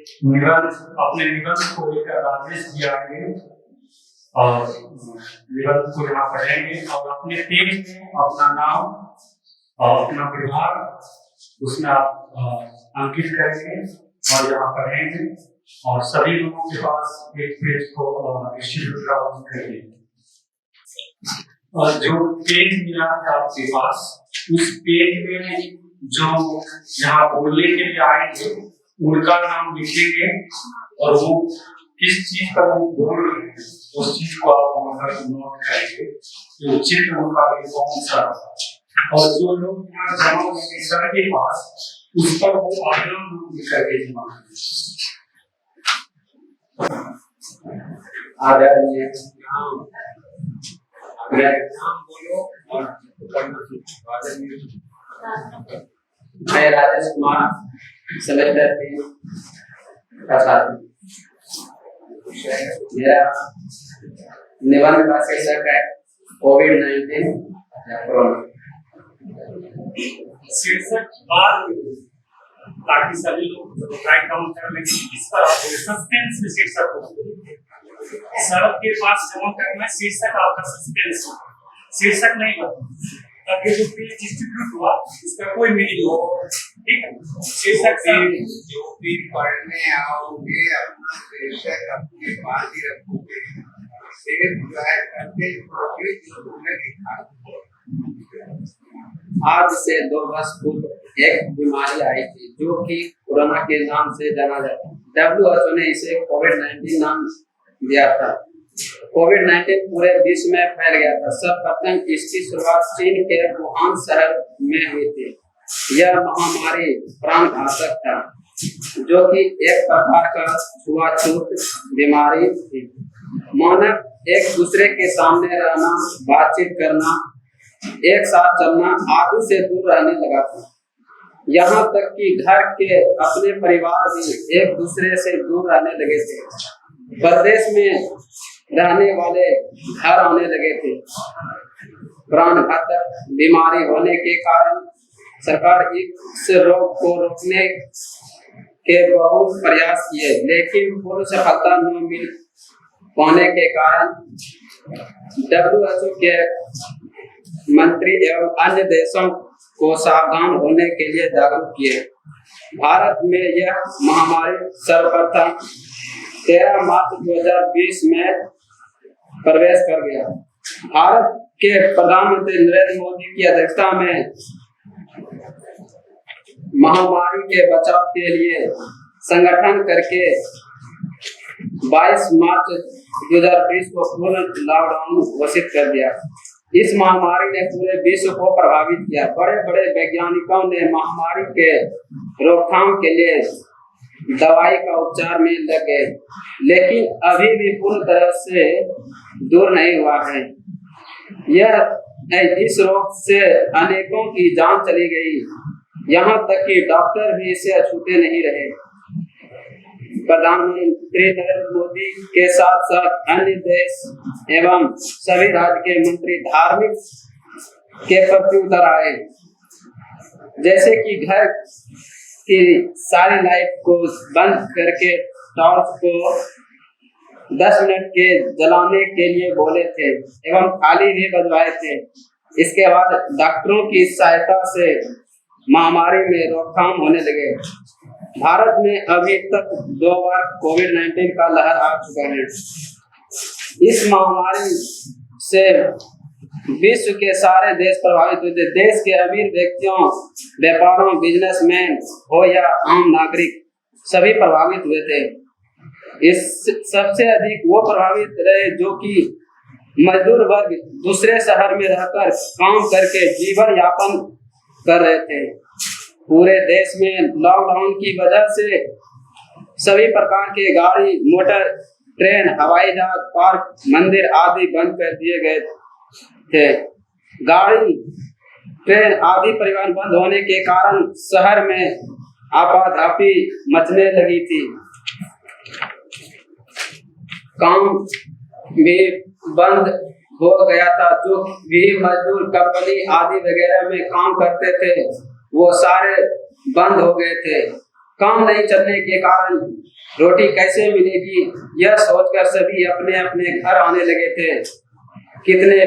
अपने निबंध को लेकर आदेश दिया है और निबंध को यहाँ पढ़ेंगे और अपने पेज में अपना नाम और अपना विभाग उसमें आप अंकित करेंगे और यहाँ पढ़ेंगे और सभी लोगों के पास एक पेज को डिस्ट्रीब्यूट करेंगे। और जो पेज मिला है आपके पास उस पेज में जो यहाँ बोलने के लिए आएंगे उनका नाम लिखेंगे और वो किस चीज का वो बोल रहे हैं उस चीज को आप नोट करेंगे कि उचित उनका कौन सा। और जो लोग यहाँ जमा होंगे सर के पास उस पर वो आवेदन लिख करके जमा आदरणीय मैं राजेश कुमार सेमेस्टर 3 का छात्र। मेरा निबंध का शीर्षक है कोविड-19 या कोरोना। शीर्षक बाद ताकि सभी लोग राइट डाउन कर लें इस पर सस्पेंस में शीर्षक हो। सबके पास जमा करना शीर्षक आपका सस्पेंस शीर्षक नहीं होता ताकि जो पेज डिस्ट्रीब्यूट हुआ इसका कोई मीनिंग हो। ठीक है, शीर्षक से जो भी पढ़ने आओगे अपना शीर्षक अपने पास ही रखोगे, सिर्फ जो है करके जो तुमने लिखा। आज से 2 वर्ष पूर्व एक बीमारी आई थी जो कि कोरोना के नाम से जाना जाता है। WHO ने इसे कोविड-19 नाम दिया था। कोविड-19 पूरे विश्व में फैल गया था। सर्वप्रथम इसकी शुरुआत चीन के वुहान शहर में हुई थी। यह महामारी प्राणघातक था जो कि एक प्रकार का छुआछूत बीमारी थी। मानव एक दूसरे के सामने रहना, बातचीत करना, एक साथ चलना आदि से दूर रहने लगा था। यहाँ तक कि घर के अपने परिवार भी एक दूसरे से दूर रहने लगे थे। प्रदेश में रहने वाले घर आने लगे थे। प्राणघातक बीमारी होने के कारण सरकार इस रोग को रोकने के बहुत प्रयास किए, लेकिन पूर्ण सफलता न मिल पाने के कारण WHO के मंत्री एवं अन्य देशों को सावधान होने के लिए जागरूक किए। भारत में यह महामारी सर्वप्रथम 13 मार्च 2020 में प्रवेश कर गया। भारत के प्रधानमंत्री नरेंद्र मोदी की अध्यक्षता में महामारी के बचाव के लिए संगठन करके 22 मार्च 2020 को पूर्ण लॉकडाउन घोषित कर दिया। इस महामारी ने पूरे विश्व को प्रभावित किया। बड़े बड़े वैज्ञानिकों ने महामारी के रोकथाम के लिए दवाई का उपचार में लगे, लेकिन अभी भी पूर्ण तरह से दूर नहीं हुआ है। इस रोग से अनेकों की जान चली गई, यहाँ तक कि डॉक्टर भी इसे अछूते नहीं रहे। प्रधानमंत्री नरेंद्र मोदी के साथ साथ अन्य देश एवं सभी राज्य के मंत्री धार्मिक के प्रति उतर आए, जैसे कि घर की सारी लाइट को बंद करके टॉर्च को 10 मिनट के जलाने के लिए बोले थे एवं थाली भी बजवाए थे। इसके बाद डॉक्टरों की सहायता से महामारी में रोकथाम होने लगे। भारत में अभी तक 2 बार कोविड-19 का लहर आ चुका है। इस महामारी से विश्व के सारे देश प्रभावित हुए थे। देश के अमीर व्यक्तियों, व्यापारों, बिजनेसमैन हो या आम नागरिक, सभी प्रभावित हुए थे। इस सबसे अधिक वो प्रभावित रहे जो कि मजदूर वर्ग दूसरे शहर में रहकर काम करके जीवन यापन कर रहे थे। पूरे देश में लॉकडाउन की वजह से सभी प्रकार के गाड़ी, मोटर, ट्रेन, हवाई जहाज, पार्क, मंदिर आदि बंद कर दिए गए थे। गाड़ी, ट्रेन आदि परिवहन बंद होने के कारण शहर में आपाधापी मचने लगी थी। काम भी बंद हो गया था। जो भी मजदूर कंपनी आदि वगैरह में काम करते थे वो सारे बंद हो गए थे। काम नहीं चलने के कारण रोटी कैसे मिलेगी, यह सोचकर सभी अपने अपने घर आने लगे थे। कितने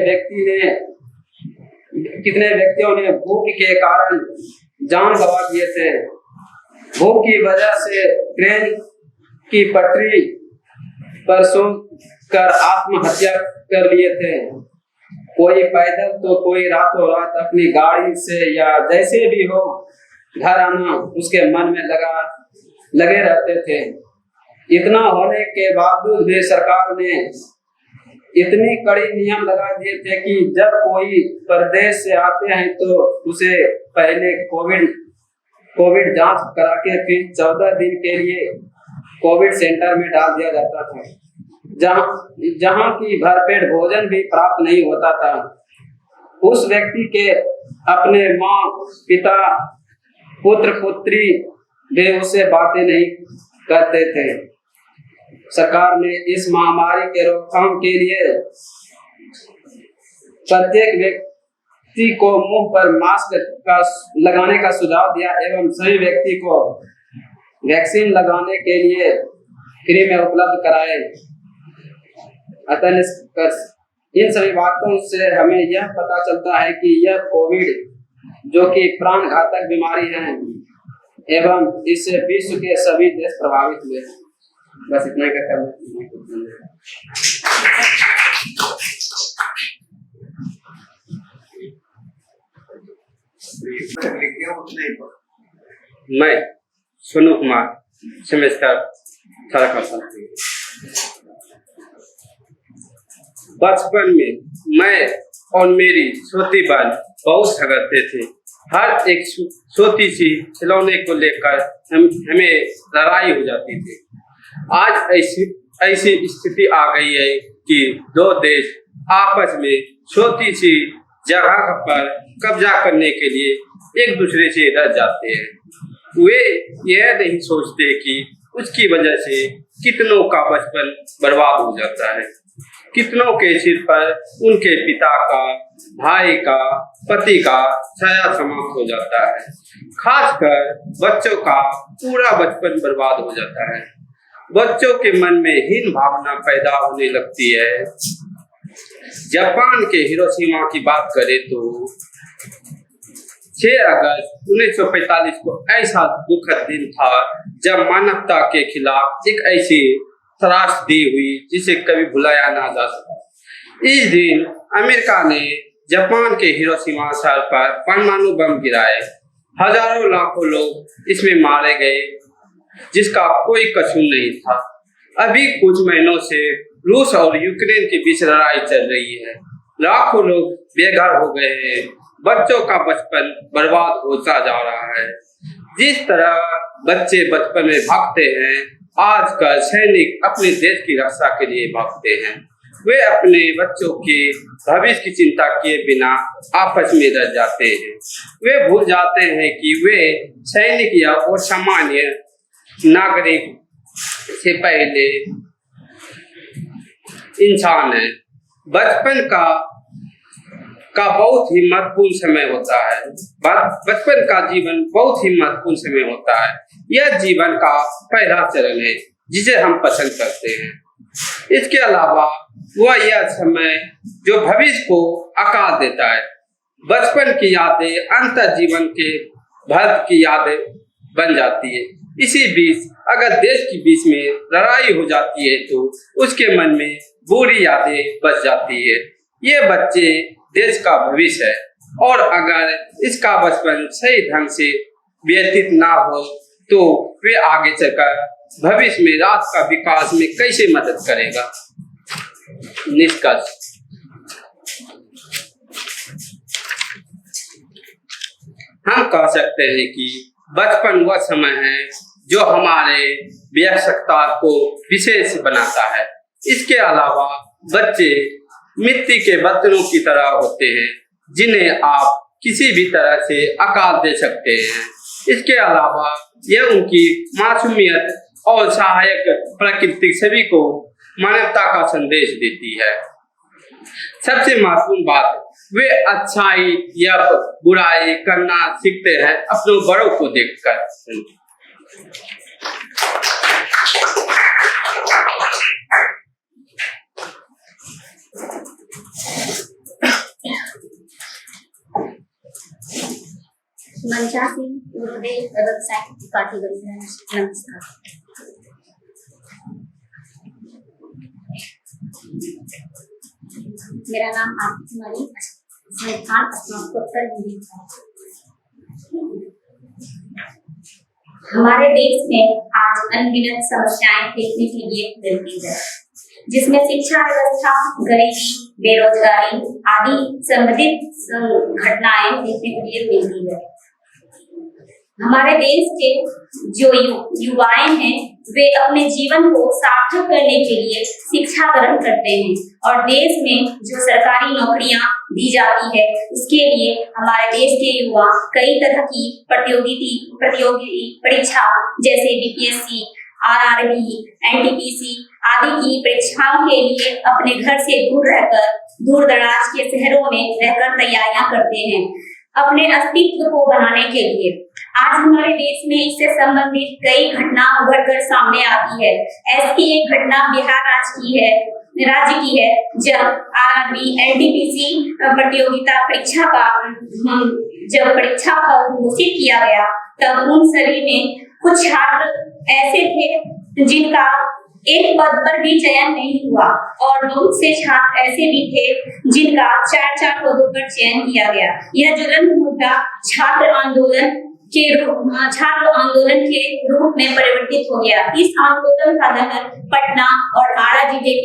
व्यक्तियों ने भूख के कारण जान गंवा दिए थे। भूख की वजह से ट्रेन की पटरी पर सो कर आत्महत्या कर लिए थे। कोई पैदल तो कोई रातों रात अपनी गाड़ी से या जैसे भी हो घर आना उसके मन में लगे रहते थे। इतना होने के बावजूद भी सरकार ने इतनी कड़ी नियम लगा दिए थे कि जब कोई प्रदेश से आते हैं तो उसे पहले कोविड जांच करा के फिर 14 दिन के लिए कोविड सेंटर में डाल दिया जाता था, जहां की भरपेट भोजन भी प्राप्त नहीं होता था। उस व्यक्ति के अपने माँ पिता पुत्र पुत्री वे उससे बातें नहीं करते थे। सरकार ने इस महामारी के रोकथाम के लिए प्रत्येक व्यक्ति को मुंह पर मास्क लगाने का सुझाव दिया एवं सभी व्यक्ति को वैक्सीन लगाने के लिए फ्री में उपलब्ध कराए। अतः इन सभी बातों से हमें यह पता चलता है कि यह कोविड जो कि प्राण घातक बीमारी है एवं इससे विश्व के सभी देश प्रभावित हुए। बस इतना ही करना। मैं सोनू कुमार सेमेस्टर बचपन में मैं और मेरी छोटी बहन बहुत झगड़ते थे। हर एक छोटी सी खिलौने को लेकर हमें लड़ाई हो जाती थी। आज ऐसी स्थिति आ गई है कि दो देश आपस में छोटी सी जगह पर कब्जा करने के लिए एक दूसरे से लड़ जाते हैं। वे यह नहीं सोचते कि उसकी वजह से कितनों का बचपन बर्बाद हो जाता है, कितनों के सिर पर उनके पिता का, भाई का, पति का छाया समाप्त हो जाता है। खासकर बच्चों का पूरा बचपन बर्बाद हो जाता है। बच्चों के मन में हीन भावना पैदा होने लगती है। जापान के हिरोशिमा की बात करें तो 6 अगस्त 1945 को ऐसा दुखद दिन था जब मानवता के खिलाफ एक ऐसी त्रासदी हुई जिसे कभी भुलाया ना जा सका। इस दिन अमेरिका ने जापान के हिरोशिमा शहर पर परमाणु बम गिराए। हजारों लाखों लोग इसमें मारे गए जिसका कोई कसूर नहीं था। अभी कुछ महीनों से रूस और यूक्रेन के बीच लड़ाई चल रही है। लाखों लोग बेघर हो गए हैं। बच्चों का बचपन बर्बाद होता जा रहा है। जिस तरह बच्चे बचपन में भागते हैं, आजकल सैनिक अपने देश की रक्षा के लिए भागते हैं। वे अपने बच्चों के भविष्य की चिंता किए बिना आपस में लड़ जाते हैं। वे भूल जाते हैं कि वे सैनिक या और सामान्य नागरिक से पहले इंसान है। बचपन का बहुत ही महत्वपूर्ण समय होता है। बचपन का जीवन बहुत ही महत्वपूर्ण समय होता है। यह जीवन का पहला चरण है जिसे हम पसंद करते हैं। इसके अलावा वह यह समय जो भविष्य को आकार देता है। बचपन की यादें अंत जीवन के भर की यादें बन जाती है। इसी बीच अगर देश के बीच में लड़ाई हो जाती है तो उसके मन में बुरी यादें बच जाती है। ये बच्चे देश का भविष्य है और अगर इसका बचपन सही ढंग से व्यतीत ना हो तो वे आगे चलकर भविष्य में राष्ट्र का विकास में कैसे मदद करेगा। निष्कर्ष, हम कह सकते हैं कि बचपन वह समय है जो हमारे व्यक्तित्व को विशेष बनाता है। इसके अलावा बच्चे मिट्टी के बर्तनों की तरह होते हैं जिन्हें आप किसी भी तरह से आकार दे सकते हैं। इसके अलावा यह उनकी मासूमियत और सहायक प्रकृति सभी को मानवता का संदेश देती है। सबसे महत्वपूर्ण बात, वे अच्छाई या बुराई करना सीखते हैं अपने बड़ों को देखकर। मंचा सिंह गुरुदेव व्यवसाय पार्टी नमस्कार। मेरा नाम आरती कुमारी संस्थान स्नातकोत्तर हिंदी। हमारे देश में आज अनगिनत समस्याएं देखने के लिए मिलती है, जिसमें शिक्षा व्यवस्था, गरीबी, बेरोजगारी आदि संबंधित घटनाएं देखने के लिए मिलती है। हमारे देश के जो युवाएं हैं वे अपने जीवन को सार्थक करने के लिए शिक्षा ग्रहण करते हैं और देश में जो सरकारी नौकरियां दी जाती है उसके लिए हमारे देश के युवा कई तरह की प्रतियोगी परीक्षा जैसे बीपीएससी, आरआरबी, एनटीपीसी आदि की परीक्षाओं के लिए अपने घर से दूर दराज के शहरों में रहकर तैयारियां करते हैं अपने अस्तित्व को बनाने के लिए। आज हमारे देश में इससे संबंधित कई घटना उभरकर सामने आती है। ऐसी एक घटना बिहार राज्य की है जब आरआरबी, एनटीपीसी प्रतियोगिता परीक्षा का घोषित किया गया, तब उन सभी में कुछ छात्र ऐसे थे जिनका एक पद पर भी चयन नहीं हुआ और बहुत से छात्र ऐसे भी थे जिनका 4 पदों पर चयन किया गया। यह ज्वलंत मुद्दा छात्र आंदोलन के रूप में परिवर्तित हो गया। इस आंदोलन का लहर पटना और आरा जिले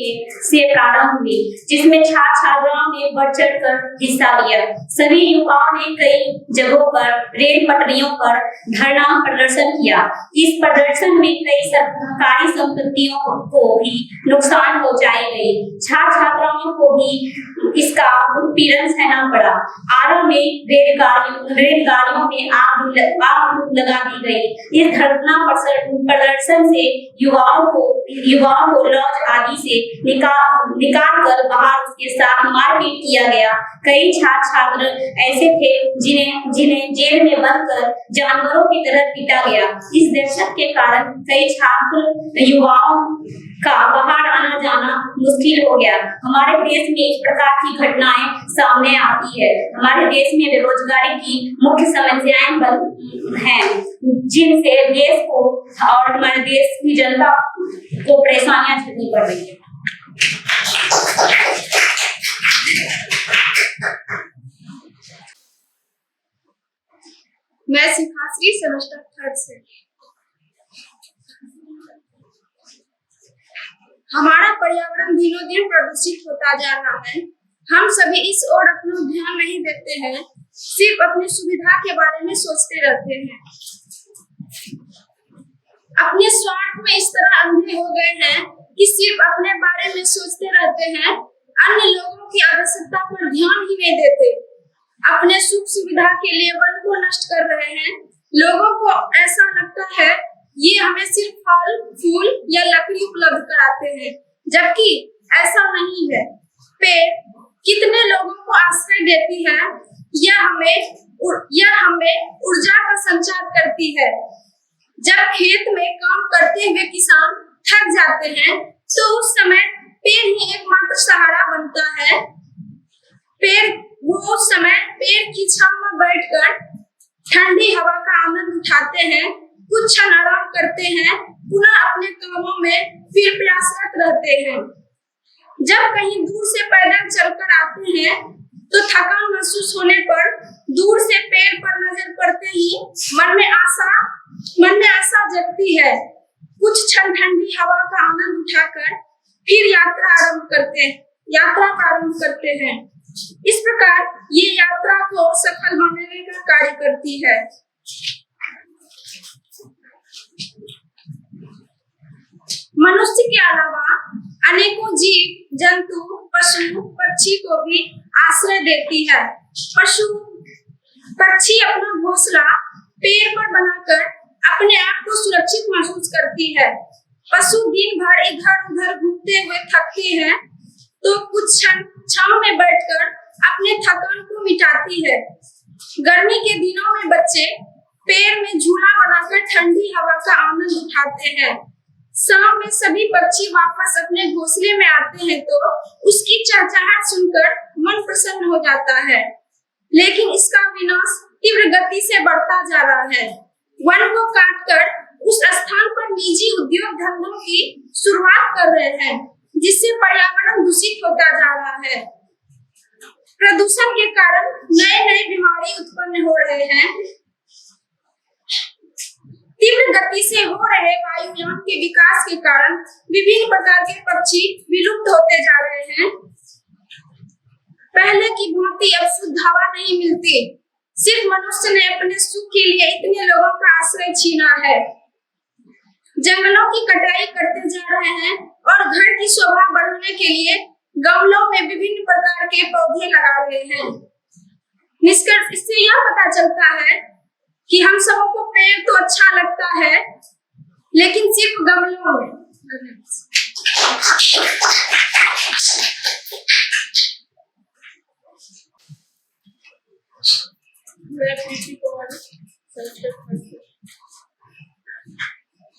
से प्रारंभ हुई, जिसमें छात्राओं ने बढ़ चढ़ कर हिस्सा लिया। सभी युवाओं ने कई जगहों पर रेल पटरियों पर धरना प्रदर्शन किया। इस प्रदर्शन में कई सरकारी संपत्तियों को भी नुकसान पहुंचाई गई। छात्राओं को भी इसका उत्पीड़न सहना पड़ा। आरा में रेलगाड़ियों में आग लगा दी गई। इस धरना प्रदर्शन से युवाओं को लॉज आदि से निकाल कर बाहर उसके साथ मारपीट किया गया। कई छात्र ऐसे थे जिन्हें जेल में बंद कर जानवरों की तरह पीटा गया। इस दहशत के कारण कई छात्र युवाओं का बाहर आना जाना मुश्किल हो गया। हमारे देश में इस प्रकार की घटनाएं सामने आती है। हमारे देश में बेरोजगारी की मुख्य समस्याएं हैं, जिनसे देश को और हमारे देश की जनता को परेशानियां झेलनी पड़ रही है। मैं शिखाश्री सेमेस्टर 3 से। हमारा पर्यावरण दिनों दिन प्रदूषित होता जा रहा है। हम सभी इस ओर अपना ध्यान नहीं देते हैं, सिर्फ अपनी सुविधा के बारे में सोचते रहते हैं। अपने स्वार्थ में इस तरह अंधे हो गए हैं कि सिर्फ अपने बारे में सोचते रहते हैं, अन्य लोगों की आवश्यकता पर ध्यान ही नहीं देते। अपने सुख सुविधा के लिए वन को नष्ट कर रहे हैं। लोगों को ऐसा लगता है ये हमें सिर्फ फल, फूल या लकड़ी उपलब्ध कराते हैं, जबकि ऐसा नहीं है। पेड़ कितने लोगों को आश्रय देती है, यह हमें ऊर्जा का संचार करती है। जब खेत में काम करते हुए किसान थक जाते हैं तो उस समय पेड़ ही एकमात्र सहारा बनता है। वो उस समय पेड़ की छांव में बैठकर ठंडी हवा का आनंद उठाते हैं, कुछ क्षण आराम करते हैं, पुनः अपने कामों में फिर प्रयासरत रहते हैं। जब कहीं दूर से पैदल चलकर आते हैं तो थकान महसूस होने पर दूर से पेड़ पर नजर पड़ते ही मन में आशा जगती है। कुछ क्षण ठंडी हवा का आनंद उठाकर फिर यात्रा प्रारंभ करते हैं। इस प्रकार ये यात्रा को सफल बनाने का कार्य करती है। मनुष्य के अलावा अनेकों जीव, जंतु, पशु, पक्षी को भी आश्रय देती है। पक्षी अपना घोंसला पेड़ पर बनाकर अपने आप को सुरक्षित महसूस करती है। पशु दिन भर इधर उधर घूमते हुए थकते हैं तो कुछ क्षण छांव में बैठकर अपने थकान को मिटाती है। गर्मी के दिनों में बच्चे पेड़ में झूला बनाकर ठंडी हवा का आनंद उठाते हैं। शाम में सभी पक्षी वापस अपने घोंसले में आते हैं तो उसकी चहचहाहट सुनकर मन प्रसन्न हो जाता है। लेकिन इसका विनाश तीव्र गति से बढ़ता जा रहा है। वन को काटकर उस स्थान पर निजी उद्योग धंधों की शुरुआत कर रहे हैं, जिससे पर्यावरण दूषित होता जा रहा है। प्रदूषण के कारण नए नए बीमारी उत्पन्न हो रहे हैं। तीव्र गति से हो रहे वायुयान के विकास के कारण विभिन्न प्रकार के पक्षी विलुप्त होते जा रहे हैं। पहले की भांति अब शुद्ध हवा नहीं मिलती। सिर्फ मनुष्य ने अपने सुख के लिए इतने लोगों का आश्रय छीना है। जंगलों की कटाई करते जा रहे हैं और घर की शोभा बढ़ाने के लिए गमलों में विभिन्न प्रकार के पौधे लगा रहे हैं। निष्कर्ष इससे यह पता चलता है कि हम सबों को पेड़ तो अच्छा लगता है, लेकिन सिर्फ गमलों में।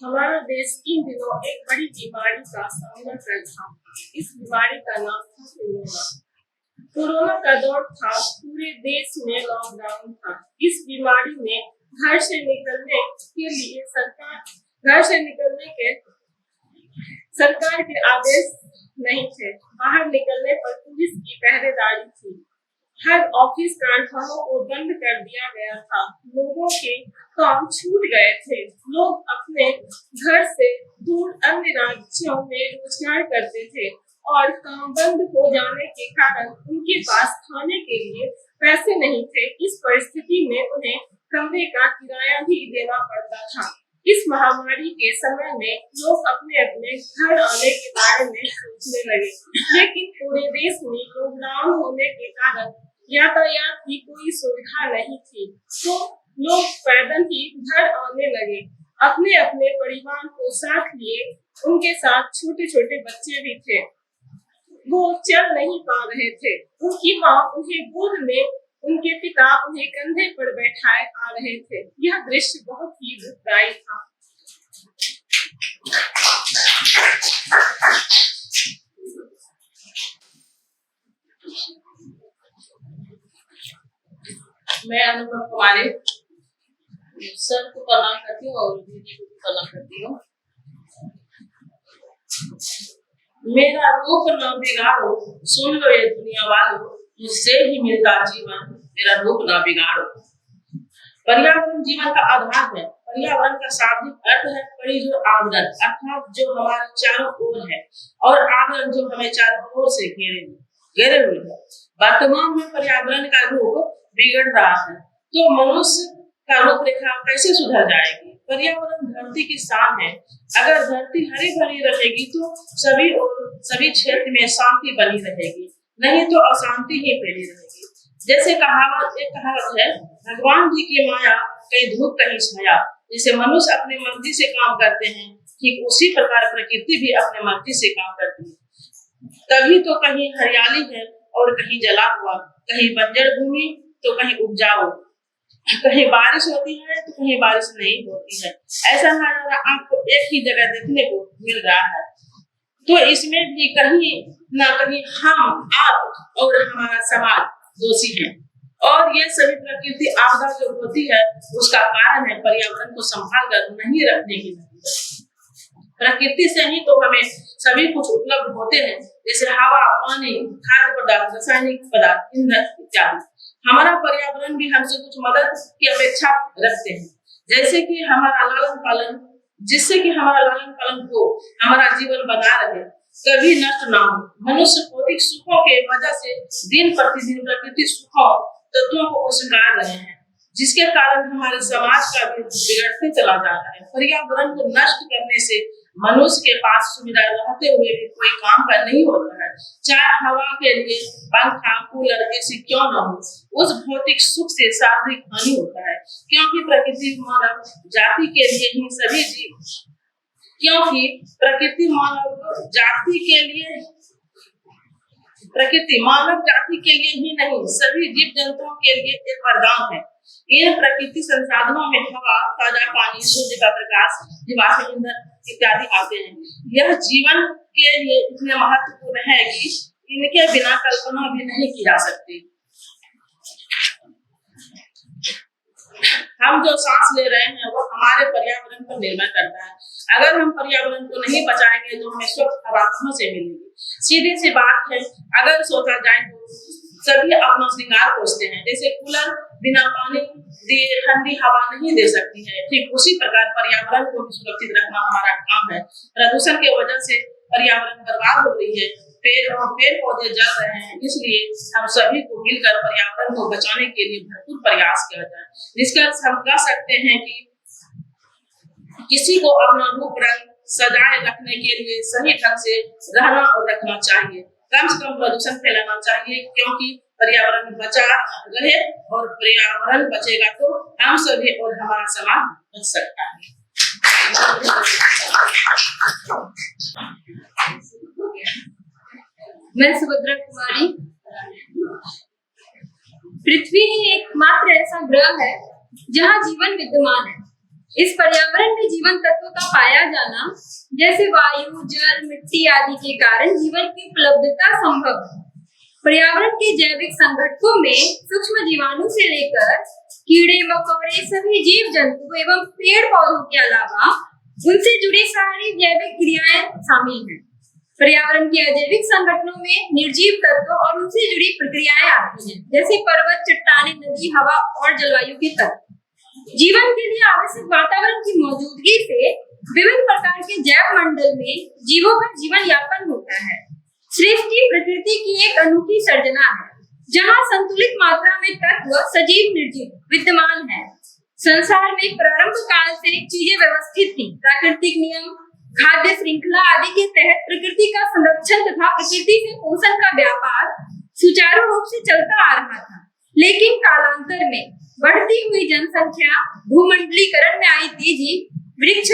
हमारा देश इन दिनों एक बड़ी बीमारी का सामना कर रहा। इस बीमारी का नाम था कोरोना। कोरोना का दौर था, पूरे देश में लॉकडाउन था। इस बीमारी में घर से निकलने के सरकार के आदेश नहीं थे। बाहर निकलने पर पुलिस की पहरेदारी थी। हर ऑफिस कारखानों को बंद कर दिया गया था। लोगों के काम छूट गए थे। लोग अपने घर से दूर अन्य राज्यों में रोजगार करते थे और काम बंद हो जाने के कारण उनके पास खाने के लिए पैसे नहीं थे। इस परिस्थिति में उन्हें कमरे का किराया भी देना पड़ता था। इस महामारी के समय में लोग अपने अपने घर आने के बारे में सोचने लगे, लेकिन पूरे देश में लॉकडाउन होने के कारण यातायात की कोई सुविधा नहीं थी, तो लोग पैदल ही घर आने लगे। अपने अपने परिवार को साथ लिए। उनके साथ छोटे छोटे बच्चे भी थे। वो चल नहीं पा रहे थे। उनकी माँ उन्हें गोद में, उनके पिता उन्हें कंधे पर बैठाए आ रहे थे। यह दृश्य बहुत ही दुखदायी था। मैं अनुभव कुमारी सर को प्रणाम करती हूँ और दीदी को प्रणाम करती हूँ। मेरा रूप न बिगाड़ो, सुन लो ये दुनिया वालों, मुझसे ही मिलता जीवन, मेरा रूप न बिगाड़ो। पर्यावरण जीवन का आधार है। पर्यावरण का शाब्दिक अर्थ है परिजो आवरण, अर्थात जो हमारे चारों ओर है, और आवरण जो हमें चारों ओर से घेरे हुए है। वर्तमान में पर्यावरण का रूप बिगड़ रहा है, तो मनुष्य का रूपरेखा कैसे सुधर जाएगी? पर्यावरण धरती की शान है। अगर धरती हरी भरी रहेगी तो सभी क्षेत्र में शांति बनी रहेगी, नहीं तो अशांति ही फैली रहेगी। जैसे एक कहावत है, भगवान जी की माया कहीं धूप कहीं छाया। जैसे मनुष्य अपनी मर्जी से काम करते हैं, ठीक उसी प्रकार प्रकृति भी अपने मर्जी से काम करती है। तभी तो कहीं हरियाली है और कहीं जला हुआ, कहीं बंजर भूमि तो कहीं उपजाऊ, कहीं बारिश होती है तो कहीं बारिश नहीं होती है। ऐसा नजारा आपको एक ही जगह देखने को मिल रहा है। तो इसमें भी कहीं ना कहीं हम, आप और हमारा समाज दोषी है। और ये सभी प्रकृति आपदा जो होती है उसका कारण है पर्यावरण को संभाल कर नहीं रखने की नतीजा। प्रकृति से ही तो हमें सभी कुछ उपलब्ध होते हैं, जैसे हवा, पानी, खाद्य पदार्थ, रासायनिक पदार्थ, ईंधन इत्यादि। हमारा पर्यावरण भी हमसे कुछ मदद की अपेक्षा रखते हैं, जैसे कि हमारा लालन पालन, जिससे कि हमारा लालन पालन को हमारा जीवन बना रहे, कभी नष्ट ना हो। मनुष्य भौतिक सुखों के वजह से दिन प्रतिदिन प्रकृति सुखों तत्वों को स्वीकार रहे हैं, जिसके कारण हमारे समाज का भी बिगड़ते चला जा रहा है। पर्यावरण को नष्ट करने से मनुष्य के पास सुविधा रहते हुए भी कोई काम का नहीं होता है। चाहे हवा के लिए पंखा, कूलर, एसी क्यों न हो, उस भौतिक सुख से शारीरिक हानि होता है, क्योंकि प्रकृति मानव जाति के लिए ही सभी जीव, क्योंकि प्रकृति मानव जाति के लिए प्रकृति मानव जाति के लिए ही नहीं सभी जीव जंतुओं के लिए एक वरदान है। इन प्रकृति संसाधनों में हवा, ताजा पानी, सूर्य का प्रकाश, जीवाश्म ईंधन इत्यादि आते हैं। यह जीवन के लिए इतने महत्वपूर्ण है कि इनके बिना कल्पना भी नहीं की जा सकती। हम जो सांस ले रहे हैं वो हमारे पर्यावरण पर निर्भर करता है। अगर हम पर्यावरण को नहीं बचाएंगे तो हमें स्वच्छ हवा कहाँ से मिलेगी? सीधी सी बात है, अगर सोचा जाए तो सभी अपना श्रृंगार खोजते हैं। जैसे कूलर बिना पानी दिए ठंडी हवा नहीं दे सकती है, ठीक उसी प्रकार पर्यावरण को भी सुरक्षित रखना हमारा काम है। प्रदूषण की वजह से पर्यावरण बर्बाद हो रही है, पेड़ पौधे जल रहे हैं, इसलिए हम सभी को मिलकर पर्यावरण को बचाने के लिए भरपूर प्रयास किया जाए। निष्कर्ष हम कह सकते हैं कि किसी को अपना रूप रंग सजाए रखने के लिए सही ढंग से रहना और रखना चाहिए। कम से कम प्रदूषण फैलाना चाहिए, क्योंकि पर्यावरण बचा रहे और पर्यावरण बचेगा तो हम सभी और हमारा समाज बच सकता है। मैं सुभद्रा कुमारी। पृथ्वी ही एकमात्र ऐसा ग्रह है जहाँ जीवन विद्यमान है। इस पर्यावरण में जीवन तत्व का पाया जाना, जैसे वायु, जल, मिट्टी आदि के कारण जीवन की उपलब्धता संभव है। पर्यावरण के जैविक संगठनों में सूक्ष्म जीवाणु से लेकर कीड़े मकोड़े सभी जीव जंतु एवं पेड़ पौधों के अलावा उनसे जुड़ी सारी जैविक क्रियाएं शामिल हैं। पर्यावरण के अजैविक संगठनों में निर्जीव तत्व और उनसे जुड़ी प्रक्रियाएं आती हैं, जैसे पर्वत, चट्टानें, नदी, हवा और जलवायु के तत्व। जीवन के लिए आवश्यक वातावरण की मौजूदगी से विभिन्न प्रकार के जैव मंडल में जीवों का जीवन यापन होता है। सृष्टि प्रकृति की एक अनूठी सर्जना है, जहाँ संतुलित मात्रा में तत्व सजीव निर्जीव विद्यमान है। संसार में प्रारंभ काल से चीजें व्यवस्थित थी। प्राकृतिक नियम, खाद्य श्रृंखला आदि के तहत प्रकृति का संरक्षण तथा प्रकृति से पोषण का व्यापार सुचारू रूप से चलता आ रहा था। लेकिन कालांतर में बढ़ती हुई जनसंख्या, भूमंडलीकरण में आई तेजी, वृक्ष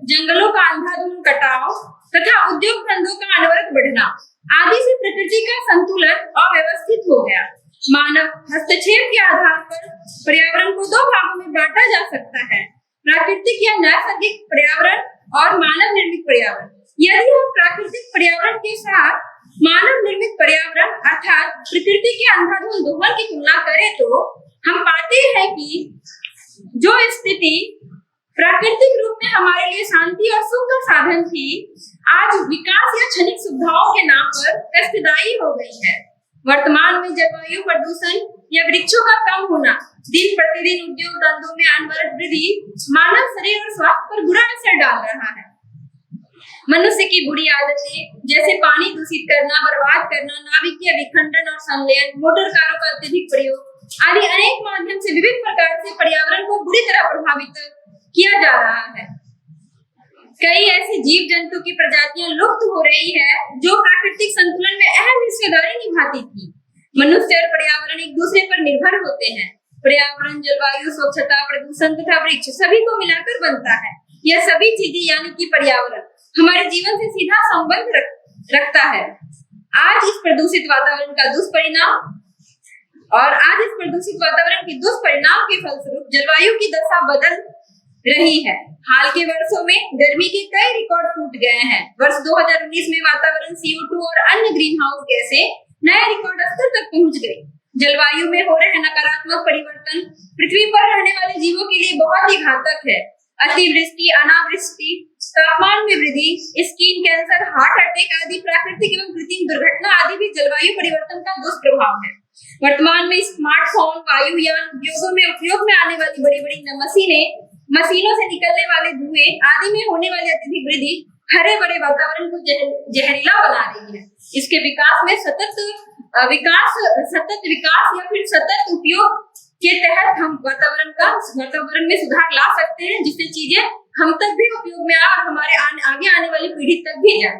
जंगलों का अंधाधुंध कटाव तथा उद्योग धंधों का अनवरत बढ़ना आदि से प्रकृति का संतुलन अव्यवस्थित हो गया। मानव हस्तक्षेप के आधार पर पर्यावरण को दो भागों में बांटा जा सकता है, प्राकृतिक या नैसर्गिक पर्यावरण और मानव निर्मित पर्यावरण। यदि हम प्राकृतिक पर्यावरण के साथ मानव निर्मित पर्यावरण अर्थात प्रकृति के अंधाधुंध दोहन की तुलना करें तो हम पाते हैं कि जो स्थिति प्राकृतिक रूप में हमारे लिए शांति और सुख का साधन थी, आज विकास या क्षणिक सुविधाओं के नाम पर कष्टदायी हो गई है। वर्तमान में जलवायु प्रदूषण या वृक्षों का कम होना, दिन प्रतिदिन उद्योग धंधों में अनवरत वृद्धि मानव शरीर और स्वास्थ्य पर बुरा असर डाल रहा है। मनुष्य की बुरी आदतें जैसे पानी दूषित करना, बर्बाद करना, नाभिकीय विखंडन और संलयन, मोटर कारों का अत्यधिक प्रयोग आदि अनेक माध्यम से विभिन्न प्रकार से पर्यावरण को बुरी तरह प्रभावित किया जा रहा है। कई ऐसे जीव जंतु की प्रजातियां लुप्त हो रही है जो प्राकृतिक संतुलन में अहम हिस्सेदारी निभाती थी। मनुष्य और पर्यावरण एक दूसरे पर निर्भर होते हैं। पर्यावरण, जलवायु, स्वच्छता, प्रदूषण तथा वृक्ष सभी को मिलाकर बनता है। यह सभी चीजें यानी कि पर्यावरण हमारे जीवन से सीधा संबंध रखता है। आज इस प्रदूषित वातावरण के दुष्परिणाम के फलस्वरूप जलवायु की दशा बदल रही है। हाल के वर्षों में गर्मी के कई रिकॉर्ड टूट गए हैं। वर्ष 2019 में वातावरण CO2 और अन्य ग्रीन हाउस गैसें नए रिकॉर्ड स्तर तक पहुंच गई। जलवायु में हो रहे नकारात्मक परिवर्तन पृथ्वी पर रहने वाले जीवों के लिए बहुत ही घातक है। अतिवृष्टि, अनावृष्टि, तापमान में वृद्धि, स्किन कैंसर, हार्ट अटैक आदि प्राकृतिक एवं कृत्रिम दुर्घटना आदि भी जलवायु परिवर्तन का दुष्प्रभाव है। वर्तमान में स्मार्टफोन, वायुयान, उद्योगों में उपयोग में आने वाली बड़ी बड़ी मशीनों से निकलने वाले धुएं आदि में होने वाली अत्यधिक वृद्धि हरे भरे वातावरण को जहरीला बना रही है। इसके विकास में सतत विकास या फिर सतत उपयोग के तहत हम वातावरण में सुधार ला सकते हैं, जिससे चीजें हम तक भी उपयोग में आए और हमारे आगे आने वाली पीढ़ी तक भी जाए।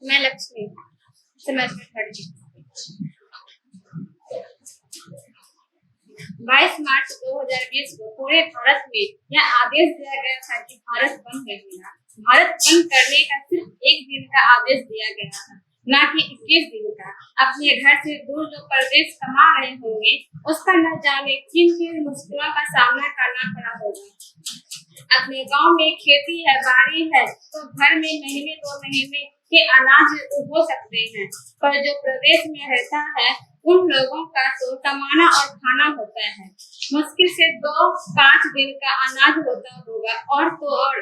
मैं लक्ष्मी, सेमेस्टर 3। 22 मार्च 2020 को पूरे भारत में यह आदेश दिया गया था कि भारत बंद रहेगा। भारत बंद करने का सिर्फ 1 दिन का आदेश दिया गया था, न कि 21 दिन का। अपने घर से दूर जो परदेश कमा रहे होंगे उसका न जाने किन किन मुश्किलों का सामना करना पड़ा होगा। अपने गांव में खेती है, बाड़ी है, तो घर में महीने 2 महीने के अनाज हो सकते हैं, पर जो प्रदेश में रहता है उन लोगों का तो कमाना और खाना होता है। मुश्किल से 2-5 दिन का अनाज होता होगा, और तो और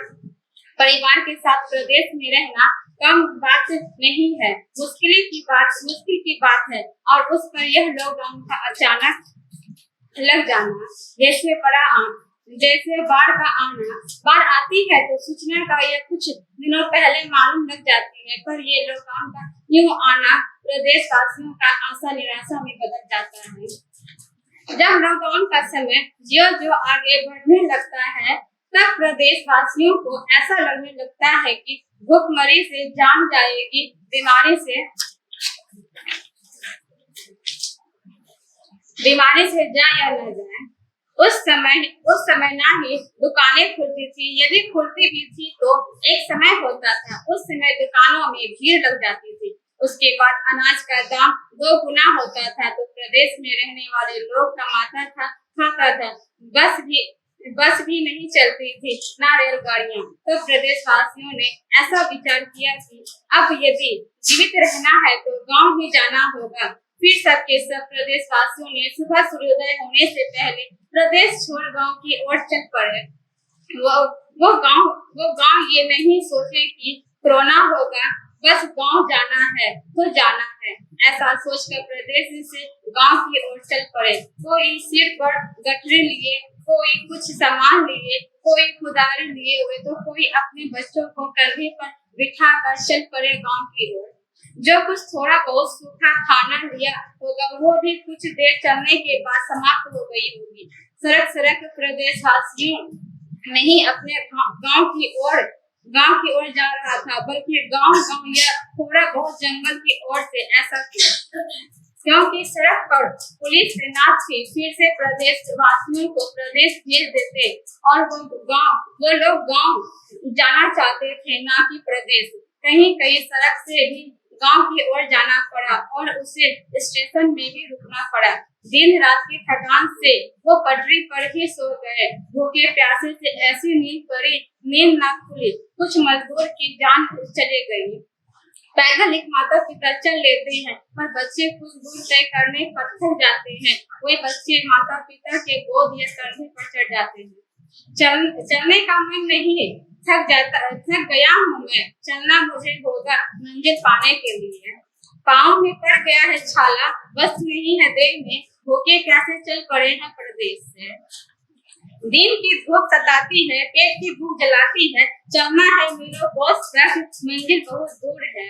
परिवार के साथ प्रदेश में रहना कम बात नहीं है, मुश्किल की बात है। और उस पर यह लॉकडाउन का अचानक लग जाना, जैसे बाढ़ का आना। बाढ़ आती है तो सूचना का यह कुछ दिनों पहले मालूम लग जाती है, पर ये लॉकडाउन का यूं आना प्रदेश वासियों का आशा निराशा में बदल जाता है। जब लॉकडाउन का समय जो आगे बढ़ने लगता है, तब प्रदेश वासियों को ऐसा लगने लगता है कि भूखमरी से जान जाएगी, बीमारी से जाए या न जाए। उस समय ना ही दुकानें खुलती थी, यदि खुलती भी थी तो एक समय होता था, उस समय दुकानों में भीड़ लग जाती थी। उसके बाद अनाज का दाम 2 गुना होता था, तो प्रदेश में रहने वाले लोग कमाता था, खाता था। बस भी नहीं चलती थी, ना रेलगाड़ियां। तो प्रदेश वासियों ने ऐसा विचार किया कि अब यदि जीवित रहना है तो गांव ही जाना होगा। फिर सबके सब प्रदेश वासियों ने सुबह सूर्योदय होने से पहले प्रदेश छोड़ गांव की ओर चल पड़े। वो गांव ये नहीं सोचे कि कोरोना होगा, बस गांव जाना है तो जाना है, ऐसा सोचकर प्रदेश से गांव की ओर चल पड़े। कोई सिर पर गठरी लिए, कोई कुछ सामान लिए, कोई खुदारी लिए हुए, तो कोई अपने बच्चों को कंधे पर बिठा कर चल पड़े गांव की ओर। जो कुछ थोड़ा बहुत सूखा खाना लिया होगा वो भी कुछ देर चलने के बाद समाप्त हो गई होगी। सड़क प्रदेशवासियों नहीं अपने गांव की ओर जा रहा था, बल्कि गांव या थोड़ा बहुत जंगल की ओर से। ऐसा क्यों? क्योंकि सड़क पर पुलिस तैनात थी। फिर से प्रदेशवासियों को प्रदेश भेज देते और वो लोग गांव जाना चाहते थे, ना कि प्रदेश। कहीं सड़क से भी गांव की ओर जाना पड़ा और उसे स्टेशन में भी रुकना पड़ा। दिन रात की थकान से वो पटरी पर ही सो गए। भूखे प्यासे से ऐसी नींद न खुली, कुछ मजदूर की जान चली गई। पैदल एक माता पिता चल लेते हैं, पर बच्चे कुछ दूर तय करने पर थक जाते हैं। वे बच्चे माता पिता के गोद या कंधे पर चढ़ जाते हैं। चलने का मन नहीं, थक गया हूँ मैं, चलना मुझे होगा मंजिल पाने के लिए। पाँव में पड़ गया है छाला, बस नहीं है देह में, भूखे कैसे चल पड़े हैं प्रदेश से। दिन की धूप सताती है, पेट की भूख जलाती है, चलना है मिलो बॉस तक, मंजिल बहुत दूर है।